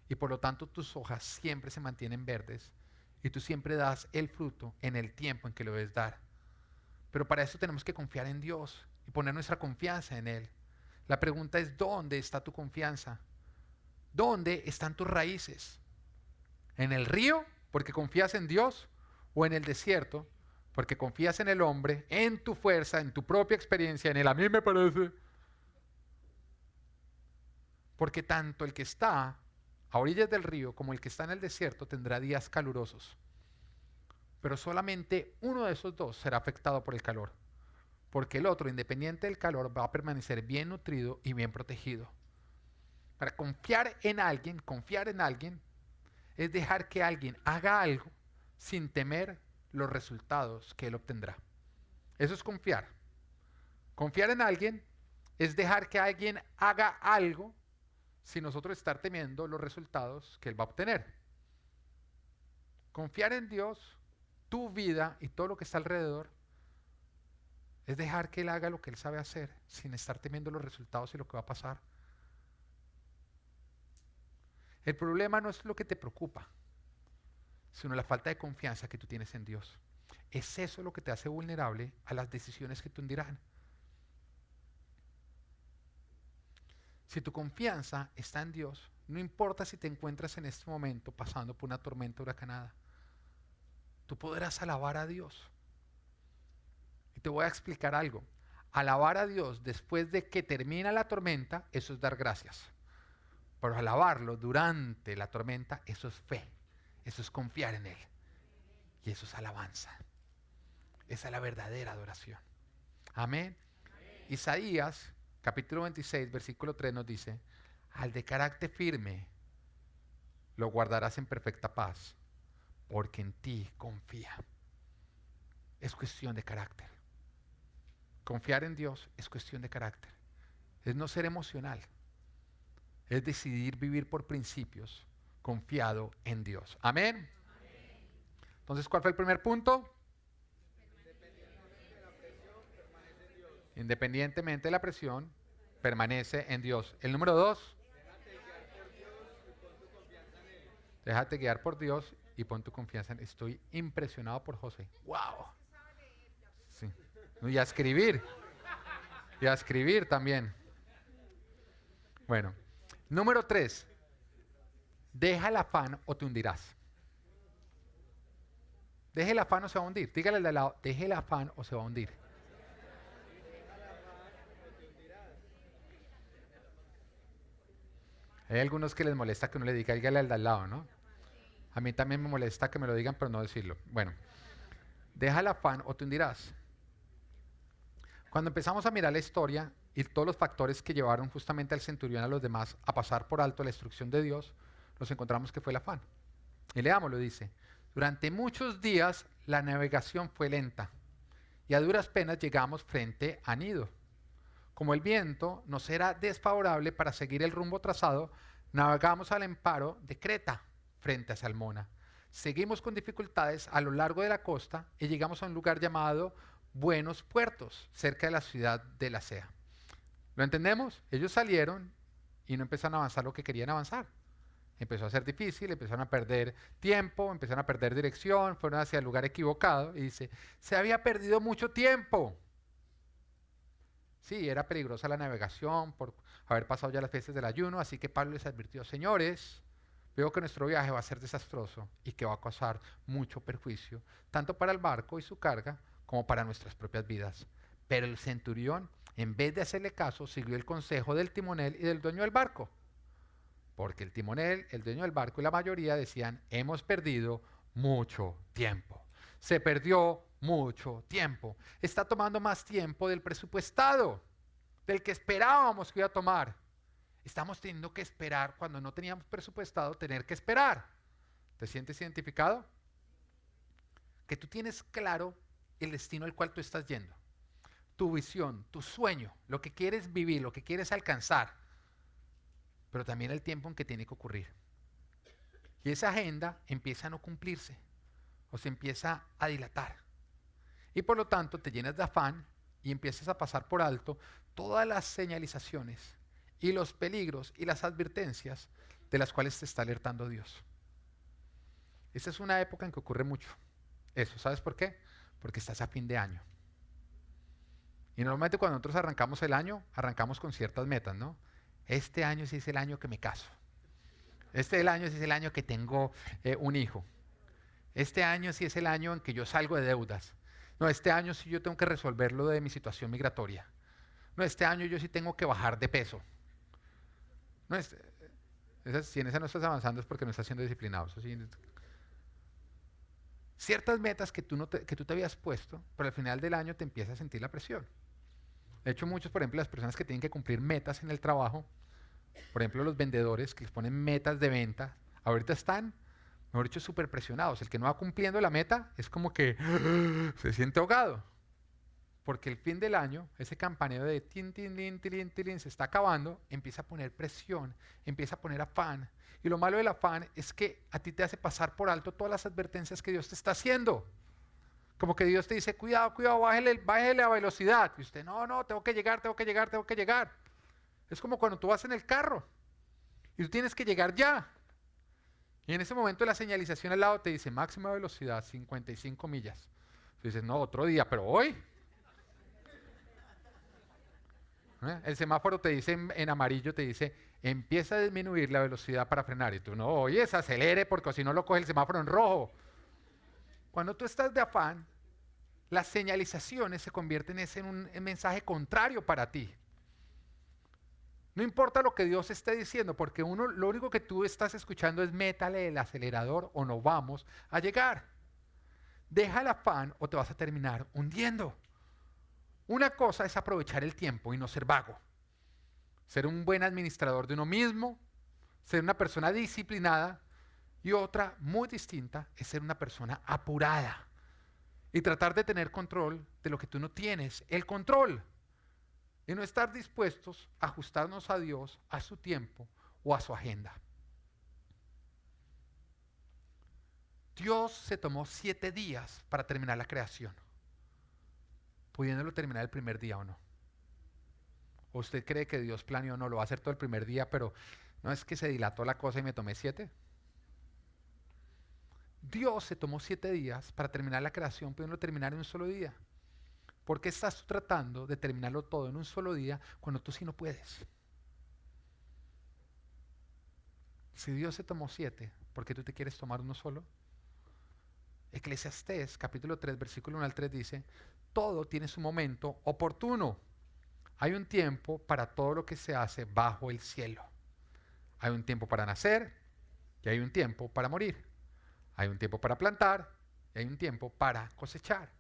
S1: y por lo tanto tus hojas siempre se mantienen verdes y tú siempre das el fruto en el tiempo en que lo debes dar. Pero para eso tenemos que confiar en Dios y poner nuestra confianza en Él. La pregunta es, ¿dónde está tu confianza? ¿Dónde están tus raíces? ¿En el río, porque confías en Dios? ¿O en el desierto, porque confías en el hombre, en tu fuerza, en tu propia experiencia, en el a mí me parece? Porque tanto el que está a orillas del río como el que está en el desierto tendrá días calurosos. Pero solamente uno de esos dos será afectado por el calor, porque el otro, independiente del calor, va a permanecer bien nutrido y bien protegido. Para confiar en alguien es dejar que alguien haga algo sin temer los resultados que él obtendrá. Eso es confiar. Confiar en alguien es dejar que alguien haga algo sin nosotros estar temiendo los resultados que él va a obtener. Confiar en Dios, tu vida y todo lo que está alrededor, es dejar que Él haga lo que Él sabe hacer sin estar temiendo los resultados y lo que va a pasar. El problema no es lo que te preocupa, sino la falta de confianza que tú tienes en Dios. Es eso lo que te hace vulnerable a las decisiones que te hundirán. Si tu confianza está en Dios, no importa si te encuentras en este momento pasando por una tormenta huracanada, tú podrás alabar a Dios. Y te voy a explicar algo. Alabar a Dios después de que termina la tormenta, eso es dar gracias. Pero alabarlo durante la tormenta, eso es fe. Eso es confiar en Él. Y eso es alabanza. Esa es la verdadera adoración. Amén. Isaías, capítulo 26, versículo 3 nos dice, al de carácter firme lo guardarás en perfecta paz, porque en ti confía. Es cuestión de carácter. Confiar en Dios es cuestión de carácter. Es no ser emocional. Es decidir vivir por principios, confiado en Dios. Amén. Entonces, ¿cuál fue el primer punto? Independientemente de la presión, permanece en Dios. El número 2, déjate guiar por Dios y pon tu confianza en Él. Estoy impresionado por José. ¡Wow! Sí. Y a escribir. Y a escribir también. Bueno. Número 3. Deja el afán o te hundirás. Deje el afán o se va a hundir. Dígale al de al lado, deje el afán o se va a hundir. Hay algunos que les molesta que uno le diga, dígale al de al lado, ¿no? A mí también me molesta que me lo digan, pero no decirlo. Bueno, deja el afán o te hundirás. Cuando empezamos a mirar la historia y todos los factores que llevaron justamente al centurión a los demás a pasar por alto la instrucción de Dios, nos encontramos que fue el afán. Y leámoslo, dice, durante muchos días la navegación fue lenta y a duras penas llegamos frente a Nido. Como el viento nos era desfavorable para seguir el rumbo trazado, navegamos al amparo de Creta frente a Salmona. Seguimos con dificultades a lo largo de la costa y llegamos a un lugar llamado Buenos Puertos, cerca de la ciudad de Lasea. ¿Lo entendemos? Ellos salieron y no empezaron a avanzar lo que querían avanzar. Empezó a ser difícil, empezaron a perder tiempo, empezaron a perder dirección, fueron hacia el lugar equivocado y dice, se había perdido mucho tiempo. Sí, era peligrosa la navegación por haber pasado ya las fiestas del ayuno, así que Pablo les advirtió, señores, veo que nuestro viaje va a ser desastroso y que va a causar mucho perjuicio, tanto para el barco y su carga como para nuestras propias vidas. Pero el centurión, en vez de hacerle caso, siguió el consejo del timonel y del dueño del barco. Porque el timonel, el dueño del barco y la mayoría decían, hemos perdido mucho tiempo. Se perdió mucho tiempo. Está tomando más tiempo del presupuestado, del que esperábamos que iba a tomar. Estamos teniendo que esperar cuando no teníamos presupuestado, tener que esperar. ¿Te sientes identificado? Que tú tienes claro el destino al cual tú estás yendo. Tu visión, tu sueño, lo que quieres vivir, lo que quieres alcanzar, pero también el tiempo en que tiene que ocurrir. Y esa agenda empieza a no cumplirse o se empieza a dilatar. Y por lo tanto te llenas de afán y empiezas a pasar por alto todas las señalizaciones y los peligros y las advertencias de las cuales te está alertando Dios. Esta es una época en que ocurre mucho. Eso, ¿sabes por qué? Porque estás a fin de año. Y normalmente cuando nosotros arrancamos el año, arrancamos con ciertas metas, ¿no? Este año sí es el año que me caso. Este año sí es el año que tengo un hijo. Este año sí es el año en que yo salgo de deudas. No, este año sí yo tengo que resolver lo de mi situación migratoria. No, este año yo sí tengo que bajar de peso. No, si en esa no estás avanzando es porque no estás siendo disciplinado. Eso sí, ciertas metas que tú te habías puesto, pero al final del año te empiezas a sentir la presión. De hecho, muchos, por ejemplo, las personas que tienen que cumplir metas en el trabajo, por ejemplo, los vendedores que les ponen metas de venta, ahorita están, mejor dicho, súper presionados. El que no va cumpliendo la meta es como que se siente ahogado. Porque el fin del año, ese campaneo de tin, tin, tin, tin, tin, se está acabando, empieza a poner presión, empieza a poner afán. Y lo malo del afán es que a ti te hace pasar por alto todas las advertencias que Dios te está haciendo. Como que Dios te dice, cuidado, cuidado, bájele la velocidad. Y usted, no, no, tengo que llegar, tengo que llegar, tengo que llegar. Es como cuando tú vas en el carro y tú tienes que llegar ya. Y en ese momento la señalización al lado te dice, máxima velocidad, 55 millas. Tú dices, no, otro día, pero hoy. El semáforo te dice en amarillo, te dice, empieza a disminuir la velocidad para frenar. Y tú, no, oye, acelere porque si no lo coge el semáforo en rojo. Cuando tú estás de afán, las señalizaciones se convierten en un mensaje contrario para ti. No importa lo que Dios esté diciendo, porque lo único que tú estás escuchando es métale el acelerador o no vamos a llegar. Deja el afán o te vas a terminar hundiendo. Una cosa es aprovechar el tiempo y no ser vago. Ser un buen administrador de uno mismo, ser una persona disciplinada, y otra muy distinta es ser una persona apurada y tratar de tener control de lo que tú no tienes, el control, y no estar dispuestos a ajustarnos a Dios, a su tiempo o a su agenda. Dios se tomó 7 días para terminar la creación, pudiéndolo terminar el primer día o no. ¿O usted cree que Dios planeó no lo va a hacer todo el primer día, pero no es que se dilató la cosa y me tomé 7? Dios se tomó 7 días para terminar la creación, pudiendo terminar en un solo día. ¿Por qué estás tú tratando de terminarlo todo en un solo día cuando tú sí no puedes? Si Dios se tomó 7, ¿por qué tú te quieres tomar uno solo? Eclesiastés capítulo 3, versículo 1 al 3 dice, todo tiene su momento oportuno. Hay un tiempo para todo lo que se hace bajo el cielo. Hay un tiempo para nacer y hay un tiempo para morir. Hay un tiempo para plantar y hay un tiempo para cosechar.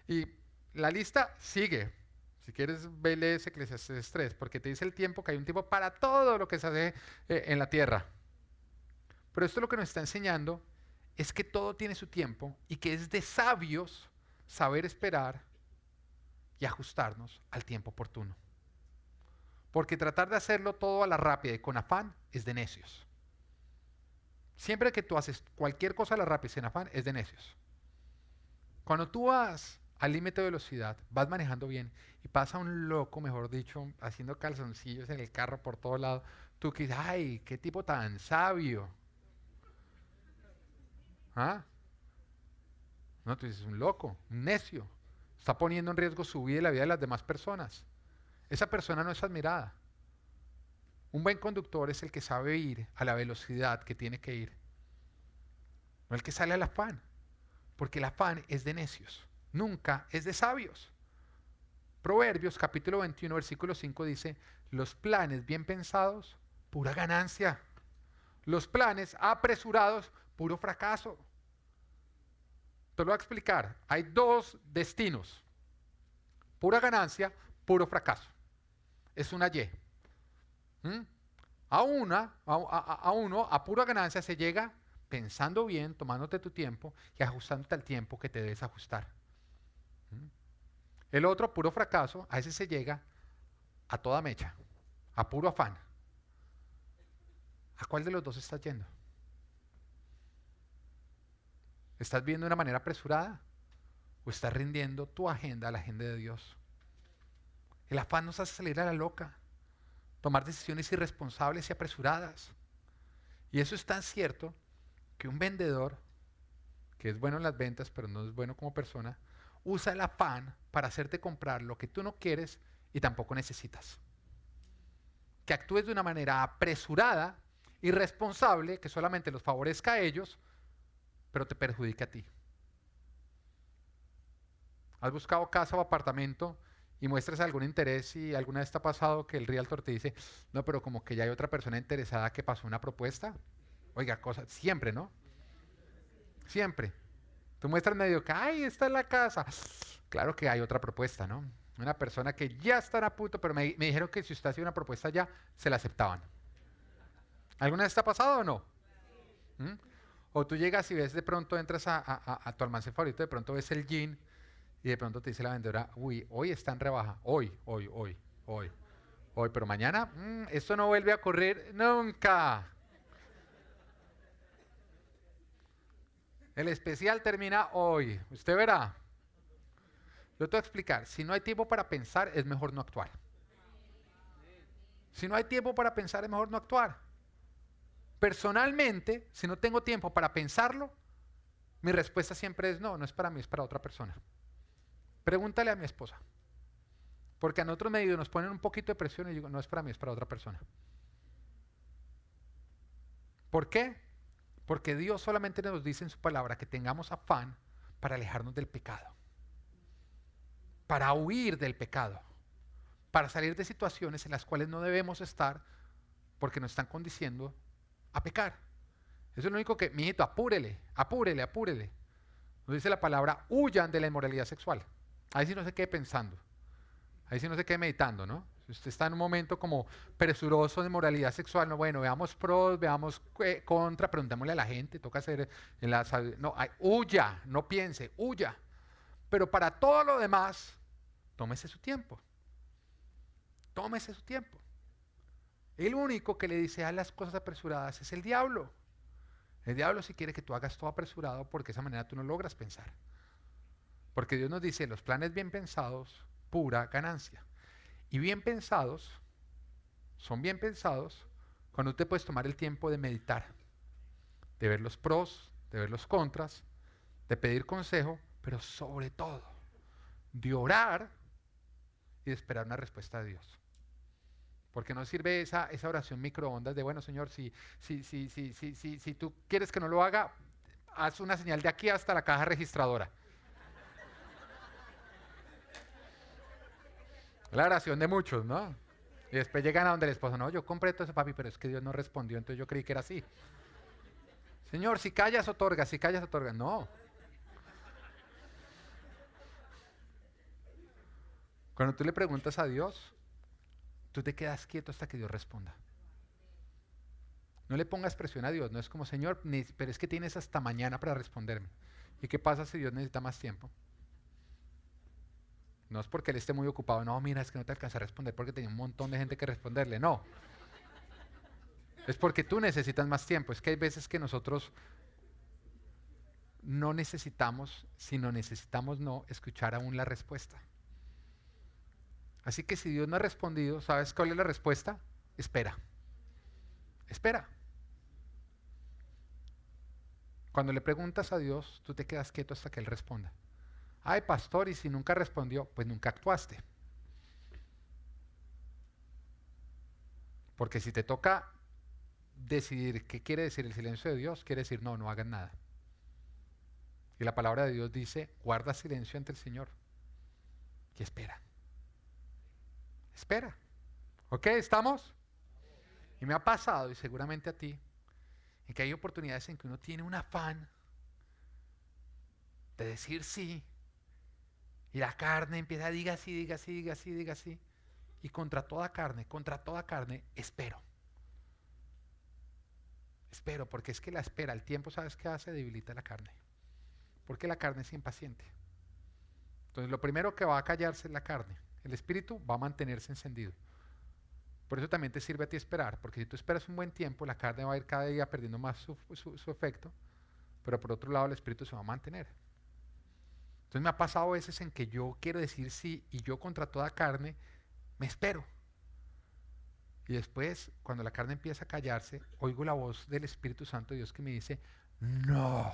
S1: Y la lista sigue. Si quieres, vele ese Eclesiastés 3, porque te dice el tiempo, que hay un tiempo para todo lo que se hace en la tierra. Pero esto lo que nos está enseñando es que todo tiene su tiempo y que es de sabios saber esperar y ajustarnos al tiempo oportuno. Porque tratar de hacerlo todo a la rápida y con afán es de necios. Siempre que tú haces cualquier cosa a la rápida y sin afán es de necios. Cuando tú vas al límite de velocidad, vas manejando bien y pasa un loco, mejor dicho, haciendo calzoncillos en el carro por todo lado, tú que dices, ay, qué tipo tan sabio. ¿Ah? No, tú dices, un loco, un necio. Está poniendo en riesgo su vida y la vida de las demás personas. Esa persona no es admirada. Un buen conductor es el que sabe ir a la velocidad que tiene que ir, no el que sale al afán, porque el afán es de necios, nunca es de sabios. Proverbios capítulo 21 versículo 5 dice, los planes bien pensados, pura ganancia. Los planes apresurados, puro fracaso. Te lo voy a explicar. Hay dos destinos. Pura ganancia, puro fracaso. Es una Y. A uno, a pura ganancia se llega pensando bien, tomándote tu tiempo y ajustándote al tiempo que te debes ajustar. El otro, puro fracaso, a ese se llega a toda mecha, a puro afán. ¿A cuál de los dos estás yendo? ¿Estás viendo de una manera apresurada o estás rindiendo tu agenda a la agenda de Dios? El afán nos hace salir a la loca, tomar decisiones irresponsables y apresuradas. Y eso es tan cierto que un vendedor, que es bueno en las ventas pero no es bueno como persona, usa el afán para hacerte comprar lo que tú no quieres y tampoco necesitas. Que actúes de una manera apresurada, irresponsable, que solamente los favorezca a ellos, pero te perjudica a ti. ¿Has buscado casa o apartamento y muestras algún interés y alguna vez te ha pasado que el realtor te dice, no, pero como que ya hay otra persona interesada que pasó una propuesta? Oiga, cosa, siempre, ¿no? Siempre. Tú muestras medio que, ay, esta es la casa. Claro que hay otra propuesta, ¿no? Una persona que ya está a punto, pero me dijeron que si usted hacía una propuesta ya, se la aceptaban. ¿Alguna vez te ha pasado o no? ¿Mm? O tú llegas y ves de pronto, entras a tu almacén favorito, de pronto ves el jean y de pronto te dice la vendedora, uy, hoy está en rebaja, hoy, pero mañana, esto no vuelve a ocurrir nunca. El especial termina hoy, usted verá. Yo te voy a explicar, si no hay tiempo para pensar, es mejor no actuar. Si no hay tiempo para pensar, es mejor no actuar. Personalmente, si no tengo tiempo para pensarlo, mi respuesta siempre es no, no es para mí, es para otra persona. Pregúntale a mi esposa. Porque a nosotros medio nos ponen un poquito de presión y digo, no es para mí, es para otra persona. ¿Por qué? Porque Dios solamente nos dice en su palabra que tengamos afán para alejarnos del pecado. Para huir del pecado. Para salir de situaciones en las cuales no debemos estar porque nos están conduciendo a pecar. Eso es lo único que, mijito, apúrele. Nos dice la palabra, huyan de la inmoralidad sexual. Ahí sí no se quede pensando. Ahí sí no se quede meditando, ¿no? Si usted está en un momento como presuroso de moralidad sexual, no, bueno, veamos pros, veamos contra, preguntémosle a la gente, toca hacer en la no, huya, no piense, huya. Pero para todo lo demás, tómese su tiempo. Tómese su tiempo. El único que le dice a las cosas apresuradas es el diablo. El diablo sí quiere que tú hagas todo apresurado porque de esa manera tú no logras pensar. Porque Dios nos dice, los planes bien pensados, pura ganancia. Y bien pensados, son bien pensados cuando te puedes tomar el tiempo de meditar, de ver los pros, de ver los contras, de pedir consejo, pero sobre todo, de orar y de esperar una respuesta de Dios. Porque no sirve esa oración microondas de, bueno, Señor, si tú quieres que no lo haga, haz una señal de aquí hasta la caja registradora. La oración de muchos, ¿no? Y después llegan a donde el esposo, no, yo compré todo eso, papi, pero es que Dios no respondió, entonces yo creí que era así. Señor, si callas, otorga, si callas, otorga. No. Cuando tú le preguntas a Dios, tú te quedas quieto hasta que Dios responda. No le pongas presión a Dios, no es como, Señor, pero es que tienes hasta mañana para responderme. ¿Y qué pasa si Dios necesita más tiempo? No es porque Él esté muy ocupado, no, mira, es que no te alcancé a responder porque tenía un montón de gente que responderle, no. Es porque tú necesitas más tiempo, es que hay veces que nosotros no necesitamos, sino necesitamos no escuchar aún la respuesta. Así que si Dios no ha respondido, ¿sabes cuál es la respuesta? Espera. Espera. Cuando le preguntas a Dios, tú te quedas quieto hasta que Él responda. Ay, pastor, y si nunca respondió, pues nunca actuaste. Porque si te toca decidir qué quiere decir el silencio de Dios, quiere decir no, no hagan nada. Y la palabra de Dios dice, guarda silencio ante el Señor y espera. Espera. ¿Ok? ¿Estamos? Y me ha pasado, y seguramente a ti, en que hay oportunidades en que uno tiene un afán de decir sí, y la carne empieza, diga sí, diga sí, diga sí, diga sí. Y contra toda carne, espero. Espero, porque es que la espera, el tiempo, ¿sabes qué hace? Debilita la carne. Porque la carne es impaciente. Entonces, lo primero que va a callarse es la carne. El espíritu va a mantenerse encendido. Por eso también te sirve a ti esperar, porque si tú esperas un buen tiempo, la carne va a ir cada día perdiendo más su efecto, pero por otro lado el espíritu se va a mantener. Entonces me ha pasado a veces en que yo quiero decir sí y yo contra toda carne me espero. Y después, cuando la carne empieza a callarse, oigo la voz del Espíritu Santo de Dios que me dice, no.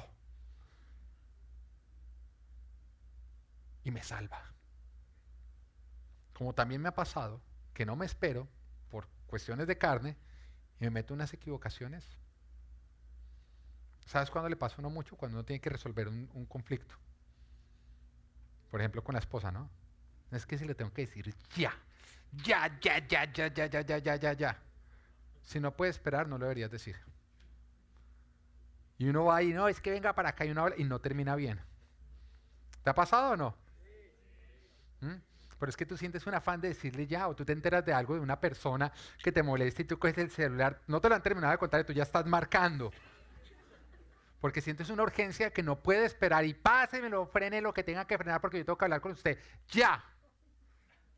S1: Y me salva. Como también me ha pasado que no me espero por cuestiones de carne y me meto en unas equivocaciones. ¿Sabes cuándo le pasa a uno mucho? Cuando uno tiene que resolver un conflicto. Por ejemplo, con la esposa, ¿no? Es que si le tengo que decir ya, ya, ya, ya, ya, ya, ya, ya, ya, ya, ya. Si no puede esperar, no lo deberías decir. Y uno va ahí, no, es que venga para acá y uno habla y no termina bien. ¿Te ha pasado o no? ¿Mm? Pero es que tú sientes un afán de decirle ya, o tú te enteras de algo de una persona que te molesta y tú coges el celular, no te lo han terminado de contar y tú ya estás marcando. Porque sientes una urgencia que no puede esperar y pásemelo, frene lo que tenga que frenar porque yo tengo que hablar con usted ya.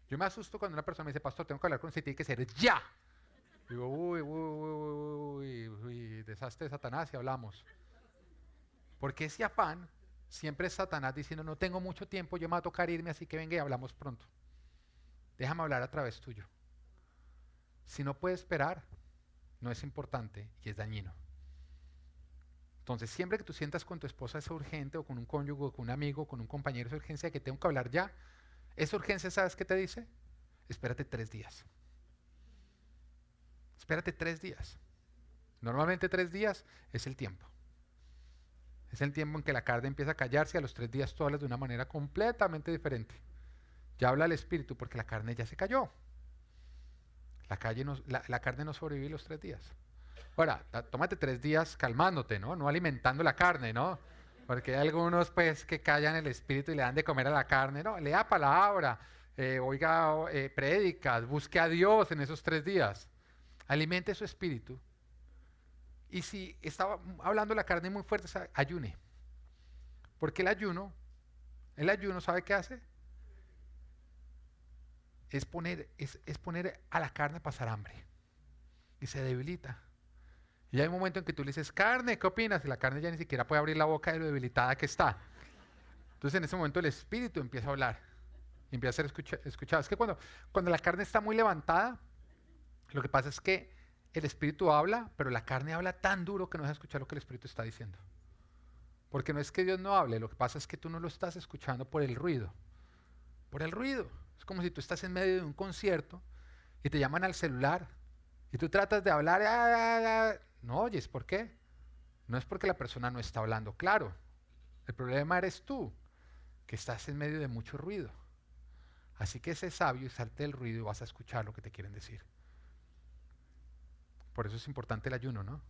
S1: Yo me asusto cuando una persona me dice, pastor, tengo que hablar con usted, tiene que ser ya. Digo, uy, uy, uy, uy, uy, desastre de Satanás y hablamos. Porque ese afán siempre es Satanás diciendo, no tengo mucho tiempo, yo me va a tocar irme, así que venga y hablamos pronto. Déjame hablar a través tuyo. Si no puede esperar, no es importante y es dañino. Entonces, siempre que tú sientas con tu esposa es urgente, o con un cónyuge, o con un amigo, o con un compañero, esa urgencia de que tengo que hablar ya, esa urgencia, ¿sabes qué te dice? Espérate 3 días. Espérate 3 días. Normalmente 3 días es el tiempo. Es el tiempo en que la carne empieza a callarse y a los 3 días tú hablas de una manera completamente diferente. Ya habla el espíritu porque la carne ya se cayó. La carne no sobrevive los 3 días. Ahora, tómate 3 días calmándote, ¿no? No alimentando la carne, ¿no? Porque hay algunos pues que callan el espíritu y le dan de comer a la carne, ¿no? Lea palabra, oiga prédicas, busque a Dios en esos 3 días. Alimente su espíritu. Y si estaba hablando la carne muy fuerte, ayune. Porque el ayuno, ¿sabe qué hace? Es poner a la carne a pasar hambre. Y se debilita. Y hay un momento en que tú le dices, carne, ¿qué opinas? Y la carne ya ni siquiera puede abrir la boca de lo debilitada que está. Entonces en ese momento el espíritu empieza a hablar. Y empieza a ser escuchado. Es que cuando la carne está muy levantada, lo que pasa es que el espíritu habla, pero la carne habla tan duro que no deja escuchar lo que el espíritu está diciendo. Porque no es que Dios no hable, lo que pasa es que tú no lo estás escuchando por el ruido. Por el ruido. Es como si tú estás en medio de un concierto y te llaman al celular y tú tratas de hablar, no oyes, ¿por qué? No es porque la persona no está hablando claro. El problema eres tú, que estás en medio de mucho ruido. Así que sé sabio y salte del ruido y vas a escuchar lo que te quieren decir. Por eso es importante el ayuno, ¿no?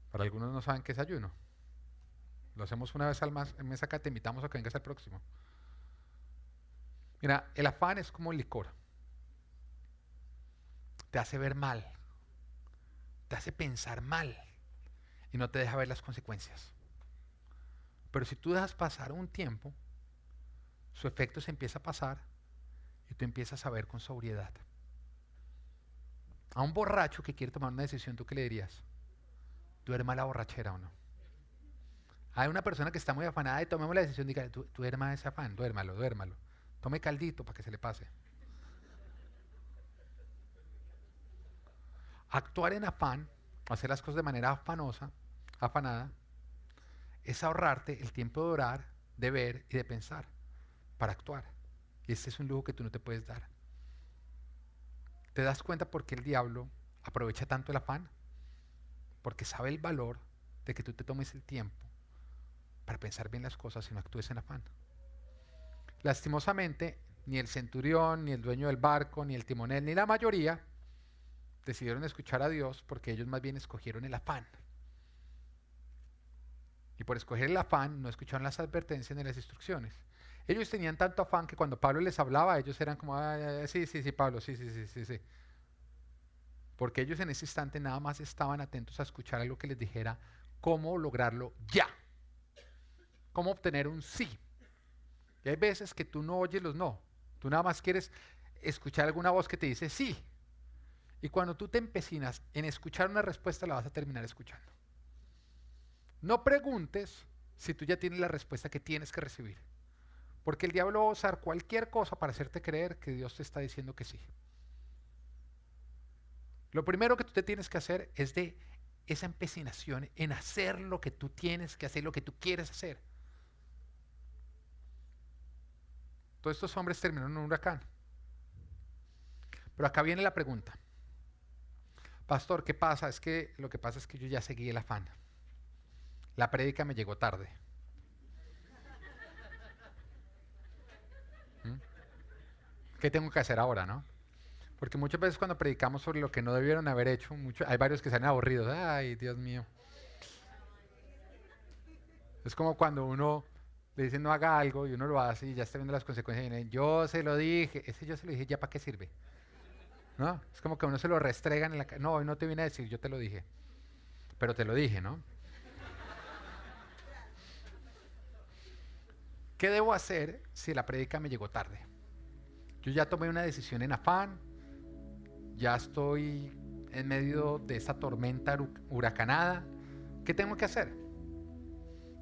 S1: Para algunos no saben qué es ayuno. Lo hacemos una vez al mes acá, te invitamos a que vengas al próximo. Mira, el afán es como el licor. Te hace ver mal, te hace pensar mal y no te deja ver las consecuencias. Pero si tú dejas pasar un tiempo, su efecto se empieza a pasar y tú empiezas a ver con sobriedad. A un borracho que quiere tomar una decisión, ¿tú qué le dirías? ¿Duerma la borrachera o no? Hay una persona que está muy afanada y tomemos la decisión, dígale, tú duerma ese afán, duérmalo, duérmalo. Tome caldito para que se le pase. Actuar en afán, hacer las cosas de manera afanosa, afanada, es ahorrarte el tiempo de orar, de ver y de pensar para actuar. Y este es un lujo que tú no te puedes dar. ¿Te das cuenta por qué el diablo aprovecha tanto el afán? Porque sabe el valor de que tú te tomes el tiempo para pensar bien las cosas y no actúes en afán. Lastimosamente, ni el centurión, ni el dueño del barco, ni el timonel, ni la mayoría decidieron escuchar a Dios porque ellos más bien escogieron el afán. Y por escoger el afán no escucharon las advertencias ni las instrucciones. Ellos tenían tanto afán que cuando Pablo les hablaba, ellos eran como, sí, Pablo, sí. Porque ellos en ese instante nada más estaban atentos a escuchar algo que les dijera cómo lograrlo ya. Cómo obtener un sí. Y hay veces que tú no oyes los no. Tú nada más quieres escuchar alguna voz que te dice sí. Y cuando tú te empecinas en escuchar una respuesta, la vas a terminar escuchando. No preguntes si tú ya tienes la respuesta que tienes que recibir. Porque el diablo va a usar cualquier cosa para hacerte creer que Dios te está diciendo que sí. Lo primero que tú te tienes que hacer es de esa empecinación en hacer lo que tú tienes que hacer, lo que tú quieres hacer. Todos estos hombres terminaron en un huracán. Pero acá viene la pregunta. Pastor, ¿qué pasa? Lo que pasa es que yo ya seguí el afán. La prédica me llegó tarde. ¿Mm? ¿Qué tengo que hacer ahora, no? Porque muchas veces cuando predicamos sobre lo que no debieron haber hecho, hay varios que salen aburridos. Ay, Dios mío. Es como cuando uno le dice no haga algo y uno lo hace y ya está viendo las consecuencias y viene, yo se lo dije, ese yo se lo dije, ¿ya para qué sirve? ¿No? Es como que a uno se lo restregan en la cara. No, hoy no te vine a decir, yo te lo dije. Pero te lo dije, ¿no? ¿Qué debo hacer si la prédica me llegó tarde? Yo ya tomé una decisión en afán, ya estoy en medio de esta tormenta huracanada. ¿Qué tengo que hacer?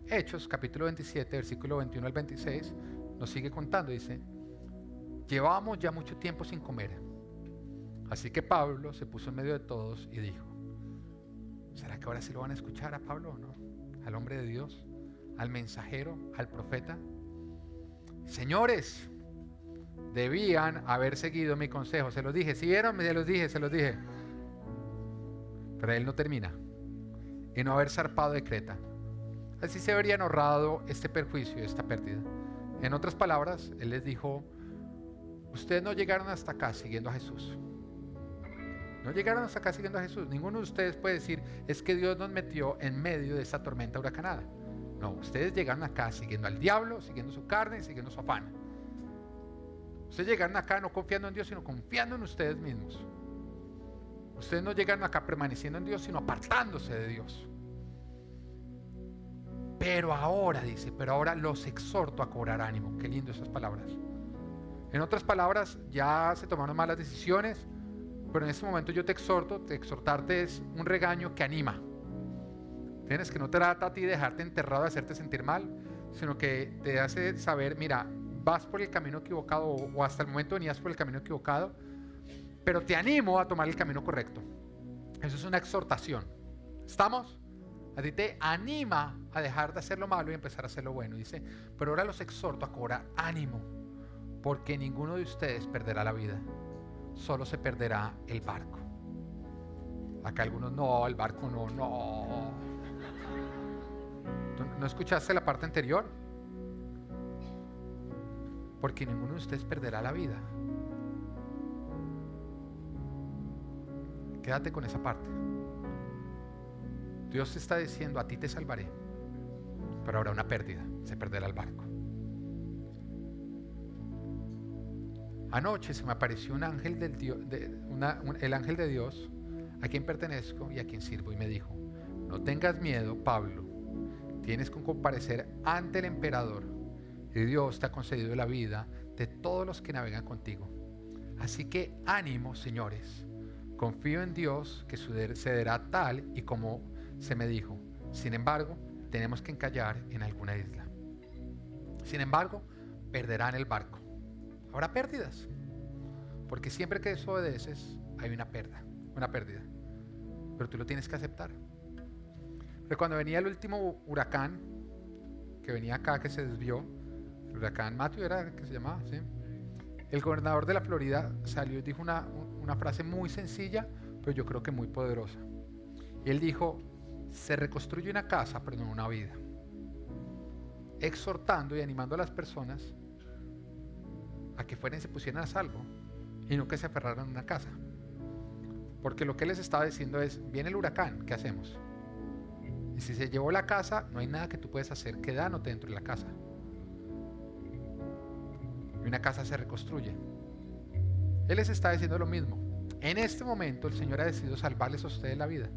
S1: Hechos, capítulo 27, versículo 21 al 26, nos sigue contando, dice, llevábamos ya mucho tiempo sin comer. Así que Pablo se puso en medio de todos y dijo, ¿será que ahora sí lo van a escuchar a Pablo o no? Al hombre de Dios, al mensajero, al profeta. Señores, debían haber seguido mi consejo. Se los dije, ¿sí vieron? Se los dije. Pero él no termina. Y no haber zarpado de Creta. Así se habrían ahorrado este perjuicio y esta pérdida. En otras palabras, él les dijo, ustedes no llegaron hasta acá siguiendo a Jesús. No llegaron hasta acá siguiendo a Jesús. Ninguno de ustedes puede decir, es que Dios nos metió en medio de esta tormenta huracanada. No, ustedes llegaron acá siguiendo al diablo, siguiendo su carne, siguiendo su afán. Ustedes llegaron acá no confiando en Dios, sino confiando en ustedes mismos. Ustedes no llegaron acá permaneciendo en Dios, sino apartándose de Dios. Pero ahora, dice, los exhorto a cobrar ánimo. Qué lindo esas palabras. En otras palabras, ya se tomaron malas decisiones, pero en este momento yo te exhorto, exhortarte es un regaño que anima. Tienes que no trata a ti de dejarte enterrado, de hacerte sentir mal, sino que te hace saber, mira, vas por el camino equivocado o hasta el momento venías por el camino equivocado, pero te animo a tomar el camino correcto. Eso es una exhortación. ¿Estamos? A ti te anima a dejar de hacer lo malo y empezar a hacer lo bueno. Dice, pero ahora los exhorto a cobrar ánimo, porque ninguno de ustedes perderá la vida, solo se perderá el barco. Acá algunos, no, el barco no. ¿Tú no escuchaste la parte anterior? Porque ninguno de ustedes perderá la vida. Quédate con esa parte. Dios te está diciendo, a ti te salvaré, pero habrá una pérdida, se perderá el barco. Anoche se me apareció un ángel del Dios, el ángel de Dios, a quien pertenezco y a quien sirvo, y me dijo, no tengas miedo, Pablo, tienes que comparecer ante el emperador, y Dios te ha concedido la vida de todos los que navegan contigo. Así que ánimo, señores, confío en Dios que sucederá tal y como se me dijo. Sin embargo, tenemos que encallar en alguna isla. Sin embargo, perderán el barco. Habrá pérdidas, porque siempre que desobedeces hay una pérdida. Pero tú lo tienes que aceptar. Pero cuando venía el último huracán, que venía acá, que se desvió, el huracán Matthew era que se llamaba, ¿sí? El gobernador de la Florida salió y dijo una frase muy sencilla, pero yo creo que muy poderosa. Y él dijo: se reconstruye una casa, pero no una vida. Exhortando y animando a las personas a que fueran y se pusieran a salvo y no que se aferraran a una casa. Porque lo que él les estaba diciendo es: viene el huracán, ¿qué hacemos? Y si se llevó la casa, no hay nada que tú puedas hacer quedándote dentro de la casa. Y una casa se reconstruye. Él les está diciendo lo mismo. En este momento el Señor ha decidido salvarles a ustedes la vida,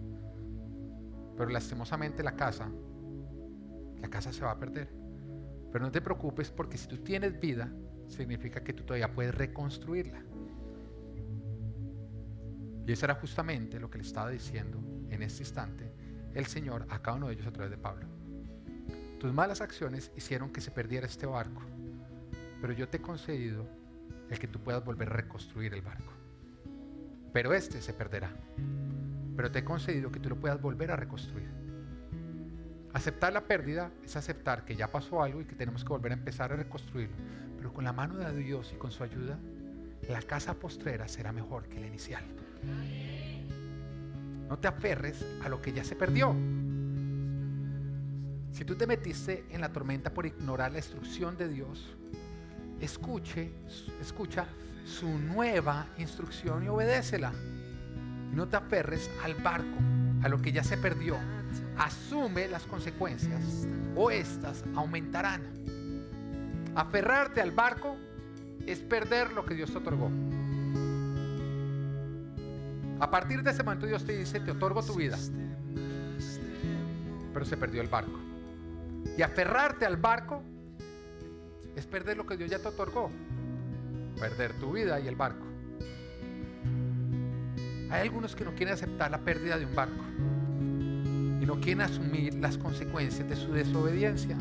S1: pero lastimosamente la casa se va a perder. Pero no te preocupes, porque si tú tienes vida, significa que tú todavía puedes reconstruirla. Y eso era justamente lo que le estaba diciendo en este instante el Señor a cada uno de ellos a través de Pablo. Tus malas acciones hicieron que se perdiera este barco, pero yo te he concedido el que tú puedas volver a reconstruir el barco. Pero este se perderá, pero te he concedido que tú lo puedas volver a reconstruir. Aceptar la pérdida es aceptar que ya pasó algo y que tenemos que volver a empezar a reconstruirlo, pero con la mano de Dios y con su ayuda, la casa postrera será mejor que la inicial. No te aferres a lo que ya se perdió. Si tú te metiste en la tormenta por ignorar la instrucción de Dios, escucha su nueva instrucción y obedécela. No te aferres al barco, a lo que ya se perdió. Asume las consecuencias o estas aumentarán. Aferrarte al barco es perder lo que Dios te otorgó. A partir de ese momento Dios te dice: te otorgo tu vida, pero se perdió el barco. Y aferrarte al barco es perder lo que Dios ya te otorgó, perder tu vida y el barco. Hay algunos que no quieren aceptar la pérdida de un barco y no quieren asumir las consecuencias de su desobediencia,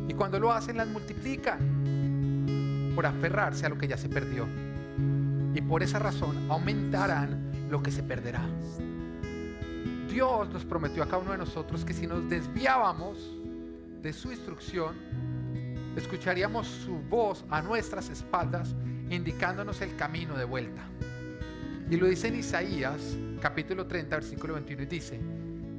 S1: y cuando lo hacen las multiplican por aferrarse a lo que ya se perdió, y por esa razón aumentarán lo que se perderá. Dios nos prometió a cada uno de nosotros que si nos desviábamos de su instrucción, escucharíamos su voz a nuestras espaldas indicándonos el camino de vuelta. Y lo dice en Isaías capítulo 30 versículo 21, y dice: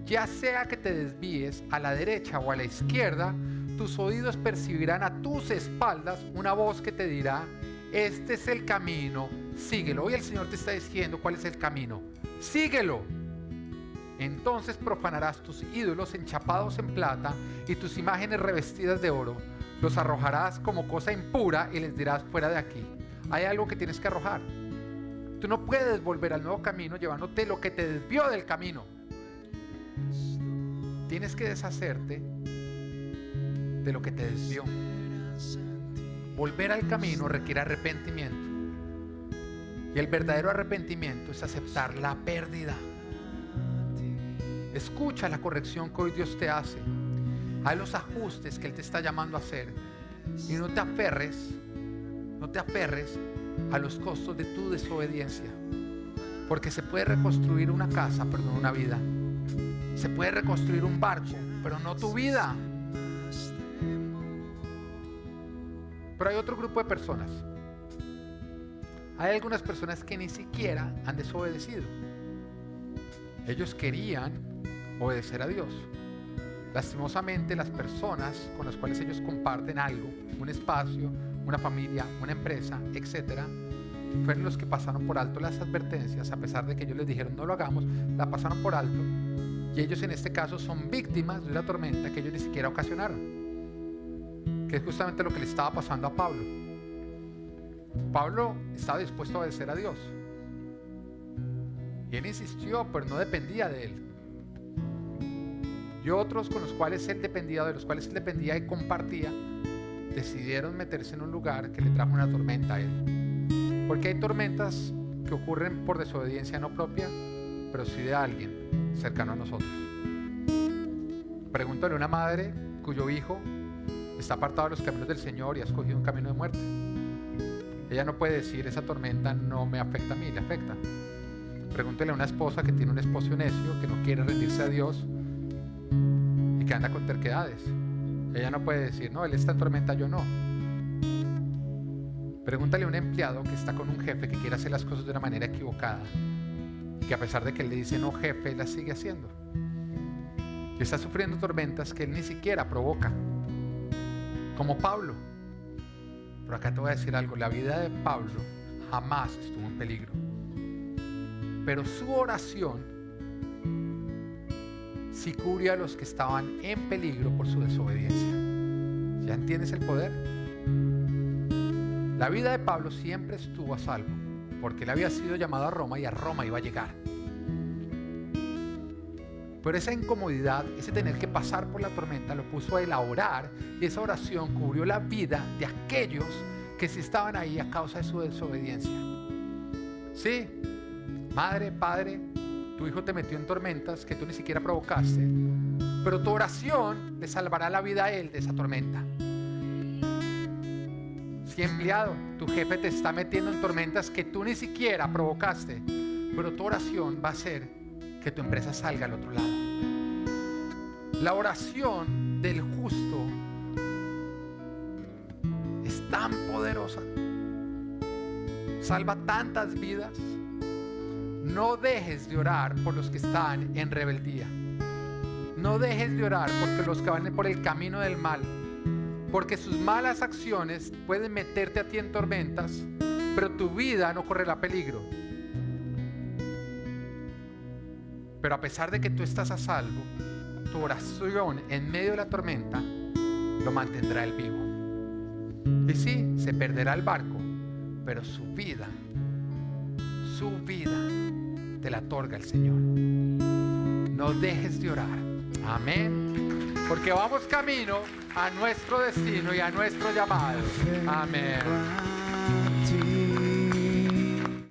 S1: ya sea que te desvíes a la derecha o a la izquierda, tus oídos percibirán a tus espaldas una voz que te dirá: este es el camino, síguelo. Hoy el Señor te está diciendo cuál es el camino, síguelo. Entonces profanarás tus ídolos enchapados en plata y tus imágenes revestidas de oro. Los arrojarás como cosa impura y les dirás: fuera de aquí. Hay algo que tienes que arrojar. Tú no puedes volver al nuevo camino llevándote lo que te desvió del camino. Tienes que deshacerte de lo que te desvió. Volver al camino requiere arrepentimiento. Y el verdadero arrepentimiento es aceptar la pérdida. Escucha la corrección que hoy Dios te hace. Haz los ajustes que Él te está llamando a hacer. Y no te aferres a los costos de tu desobediencia. Porque se puede reconstruir una casa, pero no una vida. Se puede reconstruir un barco, pero no tu vida. Pero hay otro grupo de personas. Hay algunas personas que ni siquiera han desobedecido. Ellos querían obedecer a Dios. Lastimosamente, las personas con las cuales ellos comparten algo, un espacio, una familia, una empresa, etcétera, fueron los que pasaron por alto las advertencias. A pesar de que ellos les dijeron no lo hagamos, la pasaron por alto. Y ellos en este caso son víctimas de una tormenta que ellos ni siquiera ocasionaron, que es justamente lo que le estaba pasando a Pablo. Pablo estaba dispuesto a obedecer a Dios y él insistió, pero no dependía de él. Y otros con los cuales él dependía y compartía, decidieron meterse en un lugar que le trajo una tormenta a él. Porque hay tormentas que ocurren por desobediencia no propia, pero sí de alguien cercano a nosotros. Pregúntale a una madre cuyo hijo está apartado de los caminos del Señor y ha escogido un camino de muerte. Ella no puede decir: esa tormenta no me afecta a mí, le afecta. Pregúntele a una esposa que tiene un esposo necio, que no quiere rendirse a Dios y que anda con terquedades. Ella no puede decir, no, él está en tormenta, yo no. Pregúntale a un empleado que está con un jefe que quiere hacer las cosas de una manera equivocada, que a pesar de que él le dice no jefe, él las sigue haciendo. Y está sufriendo tormentas que él ni siquiera provoca, como Pablo. Pero acá te voy a decir algo, la vida de Pablo jamás estuvo en peligro, pero su oración sí cubrió a los que estaban en peligro por su desobediencia. ¿Ya entiendes el poder? La vida de Pablo siempre estuvo a salvo, porque él había sido llamado a Roma y a Roma iba a llegar. Pero esa incomodidad, ese tener que pasar por la tormenta, lo puso a él a orar, y esa oración cubrió la vida de aquellos que sí estaban ahí a causa de su desobediencia. Sí, madre, padre, tu hijo te metió en tormentas que tú ni siquiera provocaste, pero tu oración le salvará la vida a él de esa tormenta. Sí, empleado, tu jefe te está metiendo en tormentas que tú ni siquiera provocaste, pero tu oración va a hacer que tu empresa salga al otro lado. La oración del justo es tan poderosa, salva tantas vidas. No dejes de orar por los que están en rebeldía. No dejes de orar por los que van por el camino del mal, porque sus malas acciones pueden meterte a ti en tormentas, pero tu vida no correrá peligro. Pero a pesar de que tú estás a salvo, tu oración en medio de la tormenta lo mantendrá él vivo. Y sí, se perderá el barco, pero su vida te la otorga el Señor. No dejes de orar. Amén. Porque vamos camino a nuestro destino y a nuestro llamado. Amén.